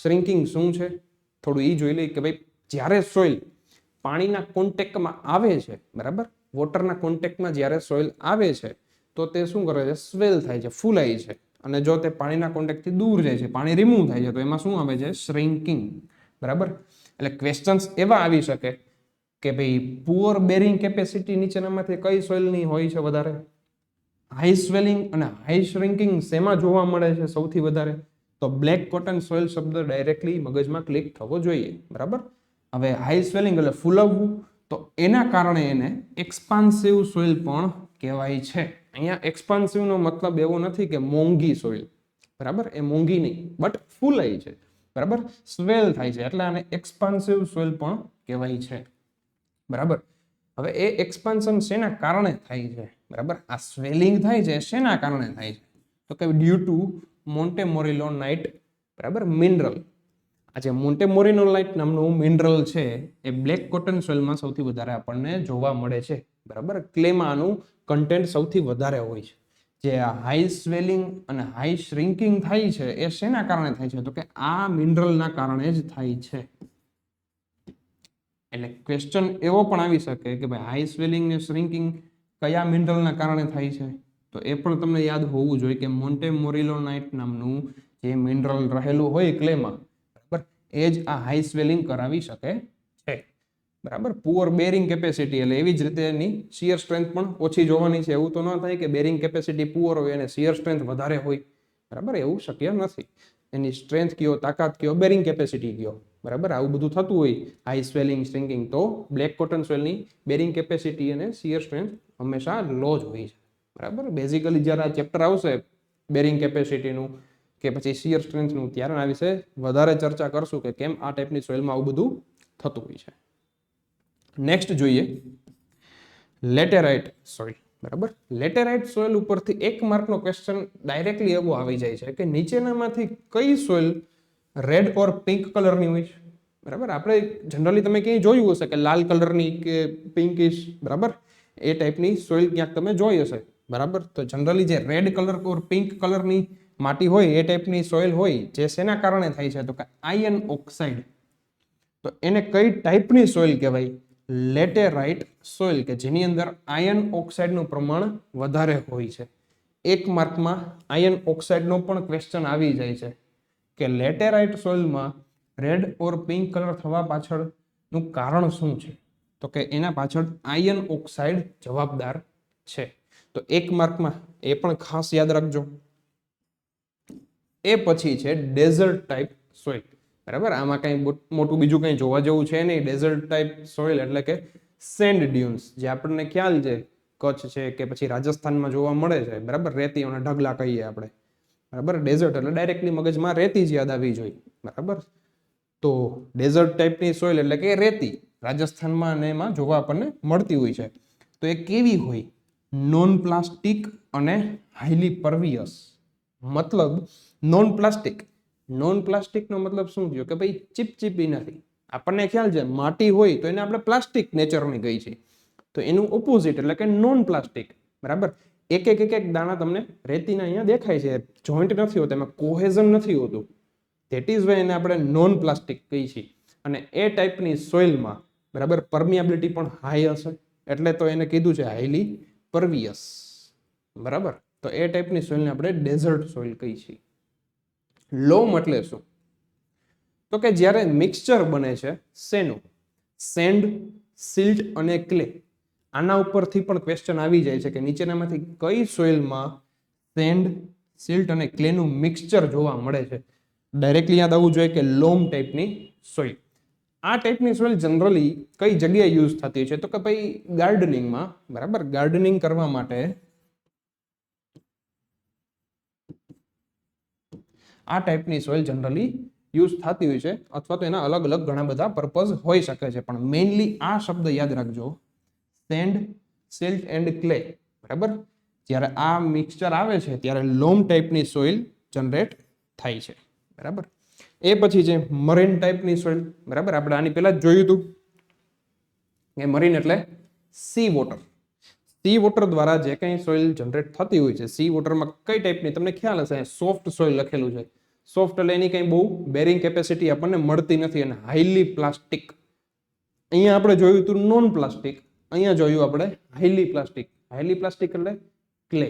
શ્રિંકિંગ શું છે થોડું એ જોઈ લઈએ કે ભાઈ જ્યારે સોઇલ પાણીના કોન્ટેક્ટમાં આવે છે, બરાબર, વોટરના કોન્ટેક્ટમાં જ્યારે સોઇલ આવે છે તો તે શું કરે છે, સ્વેલ થાય છે, ફૂલાય છે. અને જો તે પાણીના કોન્ટેક્ટથી દૂર જાય છે, પાણી રિમૂવ થાય છે, તો એમાં શું આવે છે, શ્રિંકિંગ, બરાબર? એટલે ક્વેશ્ચન્સ એવા આવી શકે કે ભાઈ પુઅર બેરિંગ કેપેસિટી નીચેનામાંથી કઈ સોઇલની હોય છે વધારે? હાઈ સ્વેલિંગ અને હાઈ શ્રિંકિંગ શેમાં જોવા મળે છે સૌથી વધારે? તો બ્લેક કોટન સોઇલ શબ્દ ડાયરેક્ટલી મગજમાં ક્લિક થવો જોઈએ, બરાબર? હવે હાઈ સ્વેલિંગ એટલે ફૂલવવું, તો એના કારણે એને એક્સપાન્સિવ સોઇલ પણ કહેવાય છે. અહીંયા એક્સપાન્સિવ નો મતલબ એવો નથી કે મોંઘી સોઇલ, બરાબર? એ મોંઘી નહીં, બટ ફૂલાય છે, બરાબર? સ્વેલ થાય છે એટલે આને એક્સપાન્સિવ સોઇલ પણ કહેવાય છે, બરાબર? હવે એ એક્સપાન્શન શેના કારણે થાય છે, બરાબર? આ સ્વેલિંગ થાય છે શેના કારણે થાય છે? તો કે ડ્યુ ટુ મોન્ટેમોરિલોનાઇટ, બરાબર, મિનરલ. આ જે મોન્ટેમોરિલોનાઇટ નામનું મિનરલ છે એ બ્લેક કોટન સોઇલમાં સૌથી વધારે આપણને જોવા મળે છે, બરાબર? ક્લેમાં આનું કન્ટેન્ટ સૌથી વધારે હોય છે. જે હાઈ સ્વેલિંગ અને હાઈ શ્રિંકિંગ થાય છે એ શેના કારણે થાય છે? તો કે આ મિનરલના કારણે જ થાય છે. એટલે ક્વેશ્ચન એવો પણ આવી શકે કે ભાઈ હાઈ સ્વેલિંગ ને શ્રિંકિંગ કયા મિનરલના કારણે થાય છે? તો એ પણ તમને યાદ હોવું જોઈએ કે મોન્ટેમોરિલોનાઇટ નામનું જે મિનરલ રહેલું હોય ક્લેમાં, બરાબર, એ જ આ હાઈ સ્વેલિંગ કરાવી શકે છે, બરાબર? પુઅર બેરિંગ કેપેસિટી એટલે એવી જ રીતે એની શિયર સ્ટ્રેન્થ પણ ઓછી જોવાની છે. એવું તો ન થાય કે બેરિંગ કેપેસિટી પુઅર હોય અને શિયર સ્ટ્રેન્થ વધારે હોય, બરાબર? એવું શક્ય નથી. એની સ્ટ્રેન્થ કયો, તાકાત કયો, બેરિંગ કેપેસિટી કયો, બરાબર? આવું બધું થતું હોય હાઈ સ્વેલિંગ શ્રિંકિંગ, તો બ્લેક કોટન સોઇલની બેરિંગ કેપેસિટી અને શિયર સ્ટ્રેન્થ હંમેશા લો જ હોય છે, બરાબર? બેઝિકલી જ્યારે આ ચેપ્ટર આવશે બેરિંગ કેપેસિટીનું કે પછી શિયર સ્ટ્રેન્થનું, ત્યારે આ વિશે વધારે ચર્ચા કરશું કે કેમ આ ટાઈપની સોઇલમાં આવું બધું થતું હોય છે. નેક્સ્ટ જોઈએ લેટેરાઇટ સોઇલ, બરાબર? લેટેરાઇટ સોઇલ ઉપરથી 1 માર્કનો ક્વેશ્ચન ડાયરેક્ટલી એવો આવી જાય છે કે નીચેનામાંથી કઈ સોઇલ રેડ ઓર પિંક કલરની હોય છે, બરાબર? આપણે જનરલી તમે ક્યાંય જોયું હશે કે લાલ કલરની કે પિંકિશ, બરાબર, એ ટાઈપની સોઇલ ક્યાંક તમે જોઈ હશે, બરાબર? તો જનરલી જે રેડ કલર ઓર પિંક કલરની માટી હોય એ ટાઈપની સોઇલ હોય, જે શેના કારણે થાય છે? તો કે આયર્ન ઓક્સાઇડ. તો એને કઈ ટાઈપની સોઇલ કહેવાય? લેટેરાઇટ સોઇલ, કે જેની અંદર આયર્ન ઓક્સાઇડનું પ્રમાણ વધારે હોય છે. 1 માર્કમાં આયર્ન ઓક્સાઇડનો પણ ક્વેશ્ચન આવી જાય છે કે લેટેરાઇટ સોઇલમાં રેડ ઓર પિંક કલર થવા પાછળનું કારણ શું છે? તો કે એના પાછળ આયર્ન ઓક્સાઇડ જવાબદાર છે. તો 1 માર્કમાં એ પણ ખાસ યાદ રાખજો. એ પછી છે ડેઝર્ટ ટાઈપ સોઇલ, બરાબર? આમાં કઈ મોટું બીજું કઈ જોવા જેવું છે નહીં. ડેઝર્ટ ટાઈપ સોઇલ એટલે કે સેન્ડ ડ્યુન્સ, જે આપણને ખ્યાલ છે કચ્છ છે કે પછી રાજસ્થાનમાં જોવા મળે છે, બરાબર? રેતીઓના ઢગલા કહીએ આપણે, બરાબર? ડેઝર્ટ એટલે ડાયરેક્ટલી મગજમાં રેતી જ યાદ આવી જોઈએ, બરાબર? તો ડેઝર્ટ ટાઈપની સોઇલ એટલે કે રેતી રાજસ્થાનમાં અને એમાં જોવા આપણને મળતી હોય છે. તો એ કેવી હોય? નોન પ્લાસ્ટિક અને હાઈલી પરવિયસ. મતલબ નોન પ્લાસ્ટિક, નોન પ્લાસ્ટિકનો મતલબ શું થયો? કે ભાઈ ચીપચીપી નથી. આપણને ખ્યાલ છે માટી હોય તો એને આપણે પ્લાસ્ટિક નેચરની કહી છે, તો એનું ઓપોઝિટ એટલે કે નોન પ્લાસ્ટિક, બરાબર? એક એક દાણા તમને રેતીના અહીંયા દેખાય છે, જોઈન્ટ નથી હોતા, એમાં કોહેઝન નથી હોતું. ધેટ ઇઝ વાય એને આપણે નોન પ્લાસ્ટિક કહી છીએ. અને એ ટાઈપની સોઇલમાં, બરાબર, પરમિયાબિલિટી પણ હાઈ હશે, એટલે તો એને કીધું છે હાઈલી પરવિયસ, બરાબર? તો એ ટાઈપની સોઇલને આપણે ડેઝર્ટ સોઇલ કહી છીએ. લોમ એટલે શું? તો કે જ્યારે મિક્સચર બને છે શેનું? સેન્ડ, સિલ્ટ અને ક્લે. આના ઉપરથી પણ ક્વેશ્ચન આવી જાય છે કે નીચેનામાંથી કઈ સોઇલમાં સેન્ડ, સિલ્ટ અને ક્લેનું મિક્સચર જોવા મળે છે? ડાયરેક્ટલી યાદ આવવું જોઈએ કે લોમ ટાઈપની સોઇલ. આ ટાઈપની સોઇલ જનરલી કઈ જગ્યાએ યુઝ થતી છે? તો કે ભાઈ ગાર્ડનિંગમાં, બરાબર? ગાર્ડનિંગ કરવા માટે આ ટાઈપની સોઇલ જનરલી યુઝ થતી હોય છે, અથવા તો એના અલગ અલગ ઘણા બધા પર્પઝ હોઈ શકે છે, પણ મેઇનલી આ શબ્દ યાદ રાખજો, સેન્ડ, સિલ્ટ એન્ડ ક્લે, બરાબર? જ્યારે આ મિક્સચર આવે છે ત્યારે લોમ ટાઈપની સોઇલ જનરેટ થાય છે, બરાબર? એ પછી છે મરીન ટાઈપની સોઇલ, બરાબર? આપણે આની પહેલા જ જોયું હતું કે મરીન એટલે સી વોટર. સી વોટર દ્વારા જે કંઈ સોઇલ જનરેટ થતી હોય છે, સી વોટરમાં કઈ ટાઈપની તમને ખ્યાલ હશે, સોફ્ટ સોઇલ લખેલું છે. સોફ્ટ એટલે એની કંઈ બહુ બેરિંગ કેપેસિટી આપણને મળતી નથી અને હાઈલી પ્લાસ્ટિક. અહીંયા આપણે જોયું હતું નોન પ્લાસ્ટિક, અહીંયા જોયું આપણે હાઈલી પ્લાસ્ટિક. હાઈલી પ્લાસ્ટિક એટલે ક્લે,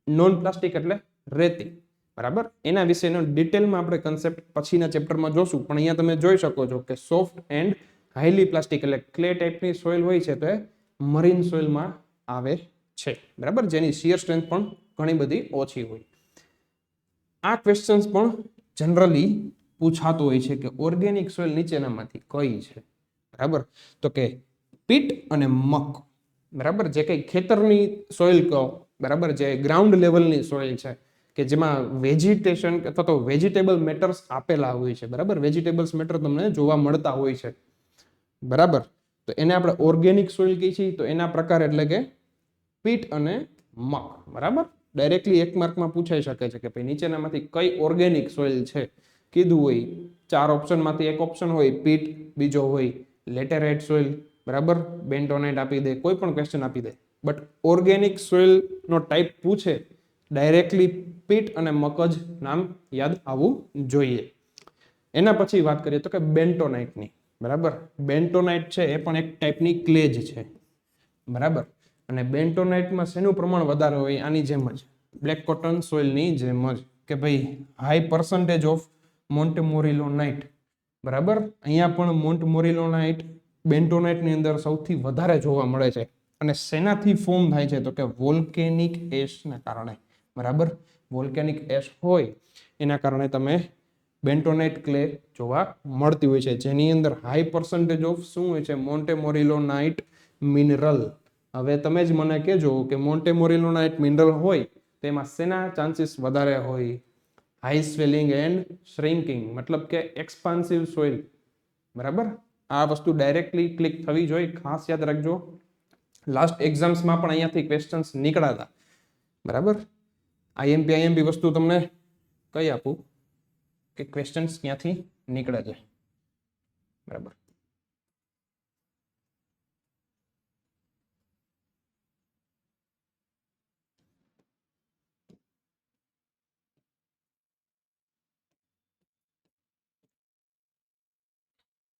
નોન પ્લાસ્ટિક એટલે રેતી, બરાબર? એના વિશેનો ડિટેલમાં આપણે કન્સેપ્ટ પછીના ચેપ્ટરમાં જોશું, પણ અહીંયા તમે જોઈ શકો છો કે સોફ્ટ એન્ડ હાઈલી પ્લાસ્ટિક એટલે ક્લે ટાઈપની સોઇલ હોય છે તો એ મરીન સોઇલમાં આવે છે, બરાબર, જેની શિયર સ્ટ્રેન્થ પણ ઘણી બધી ઓછી હોય. આ ક્વેશ્ચન્સ પણ જનરલી પૂછાતું હોય છે કે ઓર્ગેનિક સોઇલ નીચેનામાંથી કઈ છે, બરાબર, તો કે પીટ અને મક, બરાબર, જે કઈ ખેતરની સોઇલ કહો, બરાબર, જે ગ્રાઉન્ડ લેવલની સોઇલ છે કે જેમાં વેજીટેશન અથવા તો વેજીટેબલ મેટર્સ આપેલા હોય છે, બરાબર, વેજીટેબલ્સ મેટર તમને જોવા મળતા હોય છે, બરાબર, તો એને આપણે ઓર્ગેનિક સોઇલ કહીએ છીએ. તો એના પ્રકાર એટલે કે પીટ અને મક, બરાબર. ડાયરેક્ટલી એક માર્કમાં પૂછાઈ શકે છે કે ભાઈ નીચેનામાંથી કઈ ઓર્ગેનિક સોઇલ છે કીધું હોય, 4 ઓપ્શનમાંથી એક ઓપ્શન હોય પીટ, બીજો હોય લેટેરાઇટ સોઇલ, બરાબર, બેન્ટોનાઇટ આપી દે, કોઈ પણ ક્વેશ્ચન આપી દે, બટ ઓર્ગેનિક સોઇલ નો ટાઈપ પૂછે ડાયરેક્ટલી પીટ અને મક જ નામ યાદ આવવું જોઈએ. એના પછી વાત કરીએ તો કે બેન્ટોનાઇટની, બરાબર, બેન્ટોનાઇટ છે એ પણ એક ટાઈપની ક્લે જ છે, બરાબર, અને બેન્ટોનાઇટમાં શેનું પ્રમાણ વધારે હોય, આની જેમ જ બ્લેક કોટન સોઇલની જેમ જ કે ભાઈ હાઈ પર્સન્ટેજ ઓફ મોન્ટેમોરિલોનાઇટ, બરાબર, અહીંયા પણ મોન્ટેમોરિલોનાઇટ બેન્ટોનાઇટની અંદર સૌથી વધારે જોવા મળે છે. અને શેનાથી ફોર્મ થાય છે તો કે વોલ્કેનિક એશના કારણે, બરાબર, વોલ્કેનિક એશ હોય એના કારણે તમે બેન્ટોનાઇટ ક્લે જોવા મળતી હોય છે, જેની અંદર હાઈ પર્સન્ટેજ ઓફ શું હોય છે, મોન્ટેમોરિલોનાઇટ મિનરલ. હવે તમે જ મને કહેજો કે મોન્ટેમોરિલોનાઇટ મિનરલ હોય તો એમાં શેના ચાન્સીસ વધારે હોય, હાઈ સ્વેલિંગ એન્ડ શ્રિંકિંગ, મતલબ કે એક્સપાન્સિવ સોઇલ, બરાબર. આ વસ્તુ ડાયરેક્ટલી ક્લિક થવી જોઈએ, ખાસ યાદ રાખજો. લાસ્ટ એક્ઝામ્સમાં પણ અહીંયાથી ક્વેશ્ચન્સ નીકળ્યા, બરાબર. આઈએમપી વસ્તુ તમને કઈ આપું કે ક્વેશ્ચન્સ ક્યાંથી નીકળે છે, બરાબર.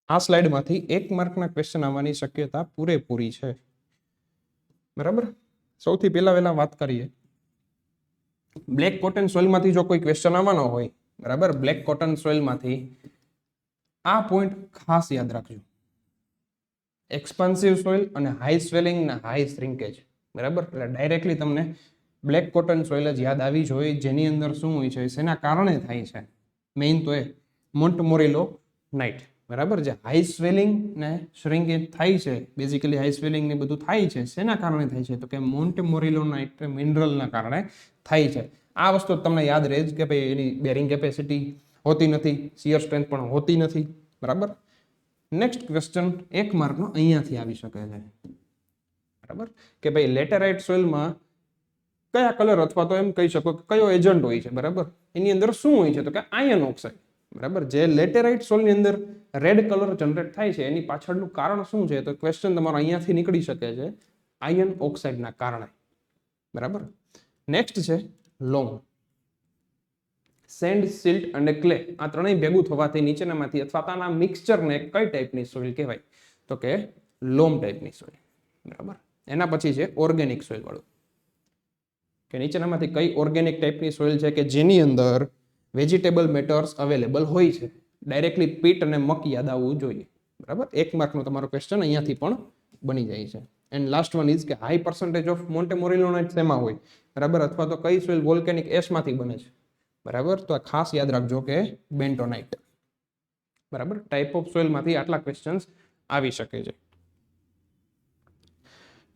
આ સ્લાઇડમાંથી 1 માર્કના ક્વેશ્ચન આવવાની શક્યતા પૂરેપૂરી છે, બરાબર. સૌથી પહેલા વાત કરીએ બ્લેક કોટન સોઇલમાંથી જો કોઈ ક્વેશ્ચન આવવાનો હોય, બરાબર, બ્લેક કોટન સોઇલમાંથી આ પોઈન્ટ ખાસ યાદ રાખજો, એક્સપાન્સિવ સોઇલ અને હાઈ સ્વેલિંગ અને હાઈ શ્રિંકેજ, બરાબર. એટલે ડાયરેક્ટલી તમને બ્લેક કોટન સોઇલ જ યાદ આવી જોઈએ, જેની અંદર શું હોય છે, શેના કારણે થાય છે, મેઇન તો એ મોન્ટેમોરિલો નાઇટ, બરાબર, જે હાઈ સ્વેલિંગ ને શ્રિંકેજ થાય છે, બેઝિકલી હાઈ સ્વેલિંગ ને બધું થાય છે, શેના કારણે થાય છે તો કે મોન્ટેમોરિલો નાઇટ મિનરલના કારણે થાય છે. આ વસ્તુ તમને યાદ રહે જ કે ભાઈ એની બેરિંગ કેપેસિટી હોતી નથી, શિયર સ્ટ્રેન્થ પણ હોતી નથી, બરાબર. નેક્સ્ટ ક્વેશ્ચન 1 માર્કનો અહીંયાથી આવી શકે છે, બરાબર, કે ભાઈ લેટેરાઇટ સોઇલમાં કયા કલર અથવા તો એમ કહી શકો કે કયો એજન્ટ હોય છે, બરાબર, એની અંદર શું હોય છે તો કે આયર્ન ઓક્સાઇડ, બરાબર. જે લેટેરાઇટ સોઇલની અંદર રેડ કલર જનરેટ થાય છે એની પાછળનું કારણ શું છે તો ક્વેશ્ચન તમારો અહીંયાથી નીકળી શકે છે, આયર્ન ઓક્સાઇડના કારણે, બરાબર. નેક્સ્ટ છે લોમ, સેન્ડ, સિલ્ટ અને ક્લે, આ ત્રણેય ભેગું થવાથી નીચેનામાંથી અથવા આના મિક્સચરને કઈ ટાઈપની સોઇલ કહેવાય તો કે લોમ ટાઈપની સોઇલ, બરાબર. એના પછી છે ઓર્ગેનિક સોઇલ વાળું, કે નીચેનામાંથી કઈ ઓર્ગેનિક ટાઈપની સોઇલ છે કે જેની અંદર વેજીટેબલ મેટર્સ અવેલેબલ હોય છે. ડાયરેક્ટલી પીટ અને મક યાદ આવવું જોઈએ, બરાબર. 1 માર્કનો તમારો ક્વેશ્ચન અહીંયાથી પણ બની જાય છે. એન્ડ લાસ્ટ વન ઇઝ કે હાઈ પર્સન્ટેજ ઓફ મોન્ટેમોરિલોનાઇટ શેમાં હોય, બરાબર, અથવા તો કઈ સોઇલ વોલ્કેનિક એશમાંથી બને છે, બરાબર. તો આ ખાસ યાદ રાખજો કે બેન્ટોનાઇટ, બરાબર. ટાઈપ ઓફ સોઇલમાંથી આટલા ક્વેશ્ચન્સ આવી શકે છે.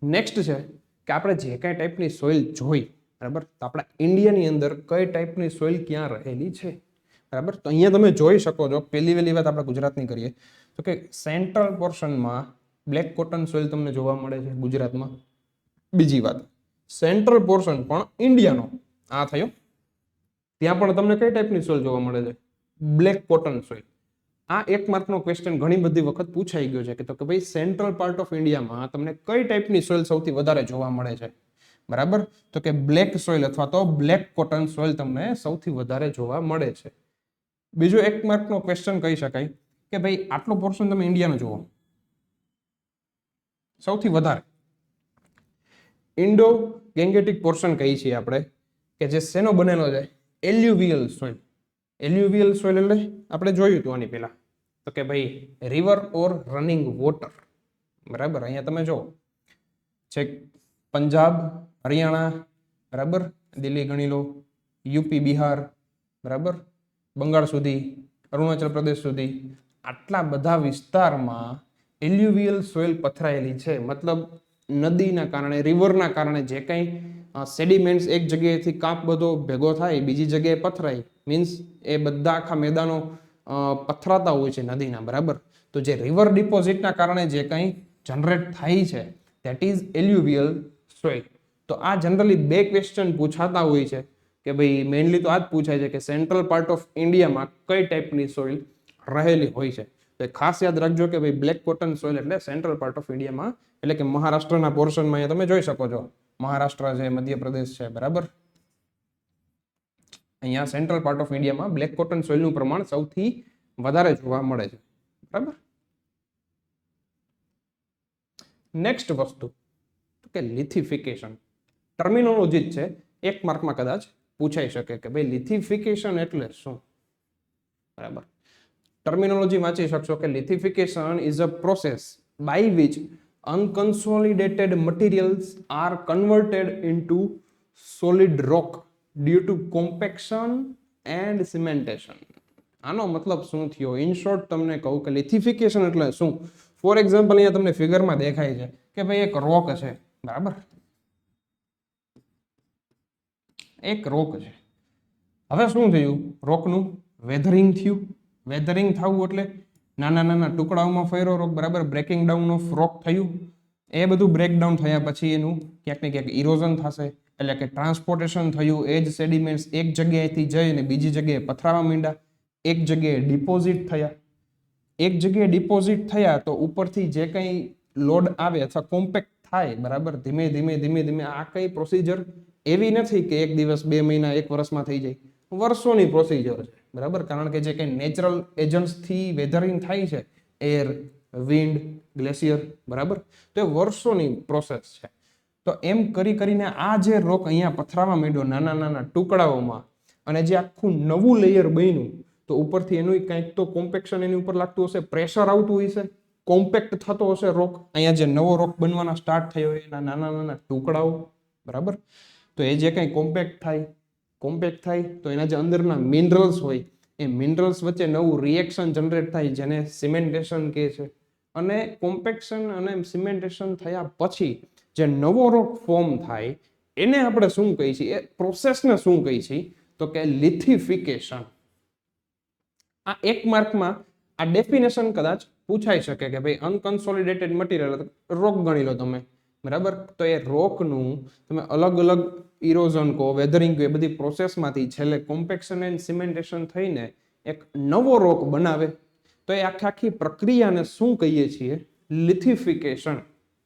નેક્સ્ટ છે કે આપણે જે કઈ ટાઈપની સોઇલ જોઈ, બરાબર, તો આપણા ઇન્ડિયાની અંદર કઈ ટાઈપની સોઇલ ક્યાં રહેલી છે, બરાબર. તો અહીંયા તમે જોઈ શકો છો, પહેલી વાત આપણે ગુજરાતની કરીએ તો કે સેન્ટ્રલ પોર્શનમાં બ્લેક કોટન સોઇલ તમને જોવા મળે છે ગુજરાતમાં. બીજી વાત, સેન્ટ્રલ પોર્શન પણ ઇન્ડિયાનો આ થયો, ત્યાં પણ તમને કઈ ટાઈપની સોઇલ જોવા મળે છે, બ્લેક કોટન સોઇલ. આ 1 માર્કનો ક્વેશ્ચન ઘણી બધી વખત પૂછાઈ ગયો છે કે તો કે ભાઈ સેન્ટ્રલ પાર્ટ ઓફ ઇન્ડિયામાં તમને કઈ ટાઈપની સોઇલ સૌથી વધારે જોવા મળે છે, બરાબર. તો કે બ્લેક સોઇલ અથવા તો બ્લેક કોટન સોઇલ તમને સૌથી વધારે જોવા મળે છે. બીજો 1 માર્કનો ક્વેશ્ચન કહી શકાય કે ભાઈ આટલો પોર્શન તમે ઇન્ડિયાનો જુઓ, સૌથી વધારે ઇન્ડો ગેંગેટિક પોર્શન કહીએ છીએ આપણે, કે જે શેનો બનેલો છે, એલ્યુવિયલ સોઇલ. એલ્યુવિયલ સોઇલ એટલે આપણે જોયું હતું આની પહેલા, તો કે ભાઈ રિવર ઓર રનિંગ વોટર. બરાબર, અહીંયા તમે જો છે પંજાબ, હરિયાણા, બરાબર, દિલ્હી ગણી લો, યુપી, બિહાર, બરાબર, બંગાળ સુધી, અરુણાચલ પ્રદેશ સુધી, આટલા બધા વિસ્તારમાં એલ્યુવિયલ સોઇલ પથરાયેલી છે. મતલબ નદીના કારણે, રિવરના કારણે જે કંઈ સેડિમેન્ટ્સ એક જગ્યાએથી કાંપ બધો ભેગો થાય બીજી જગ્યાએ પથરાય, મીન્સ એ બધા આખા મેદાનો પથરાતા હોય છે નદીના. બરાબર, તો જે રિવર ડિપોઝિટના કારણે જે કંઈ જનરેટ થાય છે ધેટ ઇઝ એલ્યુવિયલ સોઇલ. તો આ જનરલી બે ક્વેશ્ચન પૂછાતા હોય છે કે ભાઈ મેઇનલી તો આ જ પૂછાય છે કે સેન્ટ્રલ પાર્ટ ઓફ ઇન્ડિયામાં કઈ ટાઈપની સોઇલ રહેલી હોય છે. તો ખાસ યાદ રાખજો કે ભાઈ બ્લેક કોટન સોઇલ એટલે સેન્ટ્રલ પાર્ટ ઓફ ઇન્ડિયામાં, એટલે કે મહારાષ્ટ્રના પોર્શનમાં અહીંયા તમે જોઈ શકો છો, મહારાષ્ટ્ર છે, મધ્યપ્રદેશ છે, બરાબર, અહીંયા સેન્ટ્રલ પાર્ટ ઓફ ઇન્ડિયામાં બ્લેક કોટન સોઇલનું પ્રમાણ સૌથી વધારે જોવા મળે છે. બરાબર, નેક્સ્ટ વસ્તુ કે લિથિફિકેશન. ટર્મિનોલોજી જ છે, એક માર્કમાં કદાચ પૂછાઈ શકે કે ભાઈ લિથિફિકેશન એટલે શું. બરાબર, ટર્મિનોલોજી વાંચી શકશો કે lithification is a process by which unconsolidated materials are converted into solid rock due to compaction and cementation. આનો મતલબ શું થયો? ઇન શોર્ટ તમને કહું કે લિથિફિકેશન એટલે શું. ફોર એક્ઝામ્પલ અહીંયા તમને ફિગરમાં દેખાય છે કે ભાઈ એક રોક છે. બરાબર, એક રોક છે. હવે શું થયું? રોકનું વેધરિંગ થયું. વેધરિંગ થવું એટલે નાના નાના ટુકડાઓમાં ફેરો રોક. બરાબર, બ્રેકિંગ ડાઉન ઓફ રોક થયું. એ બધું બ્રેકડાઉન થયા પછી એનું ક્યાંક ને ક્યાંક ઇરોઝન થશે, એટલે કે ટ્રાન્સપોર્ટેશન થયું. એ જ સેડિમેન્ટ્સ એક જગ્યાએથી જઈને બીજી જગ્યાએ પથરાવા માંડ્યા, એક જગ્યાએ ડિપોઝિટ થયા. એક જગ્યાએ ડિપોઝિટ થયા તો ઉપરથી જે કંઈ લોડ આવે અથવા કોમ્પેક્ટ થાય, બરાબર, ધીમે ધીમે ધીમે ધીમે. આ કઈ પ્રોસિજર એવી નથી કે એક દિવસ, 2 મહિના, 1 વર્ષમાં થઈ જાય, વર્ષોની પ્રોસિજર છે. બરાબર, કારણ કે જે કંઈ નેચરલ એજન્ટ્સથી વેધરિંગ થાય છે, એર, વિન્ડ, ગ્લેશિયર, બરાબર, તો એ વર્ષોની પ્રોસેસ છે. તો એમ કરી કરીને આ જે રોક અહીંયા પથરાવા માંડ્યો નાના નાના ટુકડાઓમાં, અને જે આખું નવું લેયર બન્યું, તો ઉપરથી એનું કંઈક તો કોમ્પેક્શન એની ઉપર લાગતું હશે, પ્રેશર આવતું હશે, કોમ્પેક્ટ થતો હશે રોક. અહીંયા જે નવો રોક બનવાના સ્ટાર્ટ થયો એના નાના નાના ટુકડાઓ. બરાબર, તો એ જે કંઈ કોમ્પેક્ટ થાય તો એના જે અંદરના મિનરલ્સ હોય, એ મિનરલ્સ વચ્ચે નવું રિએક્શન જનરેટ થાય, જેને સિમેન્ટેશન કહે છે. અને કોમ્પેક્શન અને સિમેન્ટેશન થયા પછી જે નવો રોક ફોર્મ થાય એને આપણે શું કહીએ છીએ? એ પ્રોસેસને શું કહીએ છીએ? તો કે લિથિફિકેશન. આ એક માર્કમાં આ ડેફિનેશન કદાચ પૂછાઈ શકે કે ભાઈ અનકન્સોલિડેટેડ મટીરિયલ રોક ગણી લો તમે. બરાબર, તો એ રોકનું તમે અલગ અલગ ઇરોઝન કહો, વેધરિંગ કહો, એ બધી પ્રોસેસમાંથી છેલ્લે કોમ્પેક્શન એન્ડ સિમેન્ટેશન થઈને એક નવો રોક બનાવે. તો એ આખી પ્રક્રિયાને શું કહીએ છીએ? લિથિફિકેશન.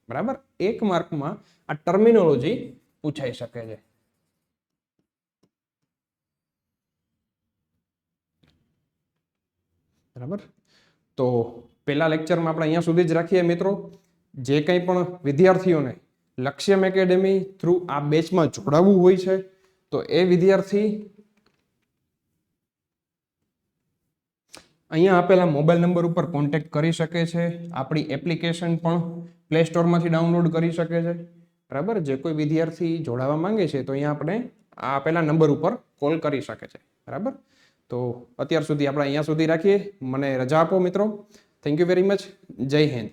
બરાબર, એક માર્કમાં આ ટર્મિનોલોજી પૂછાઈ શકે છે. બરાબર, તો પહેલા લેક્ચરમાં આપણે અહીંયા સુધી જ રાખીએ મિત્રો. જે કંઈ પણ વિદ્યાર્થીઓને લક્ષ્યમ એકેડેમી થ્રુ આ બેચમાં જોડાવવું હોય છે તો એ વિદ્યાર્થી અહીંયા આપેલા મોબાઈલ નંબર ઉપર કોન્ટેક્ટ કરી શકે છે. આપણી એપ્લિકેશન પણ પ્લે સ્ટોરમાંથી ડાઉનલોડ કરી શકે છે. બરાબર, જે કોઈ વિદ્યાર્થી જોડાવા માંગે છે તો અહીંયા આપણે આ આપેલા નંબર ઉપર કોલ કરી શકે છે. બરાબર, તો અત્યાર સુધી આપણે અહીંયા સુધી રાખીએ. મને રજા આપો મિત્રો. Thank you very much. જય હિન્દ.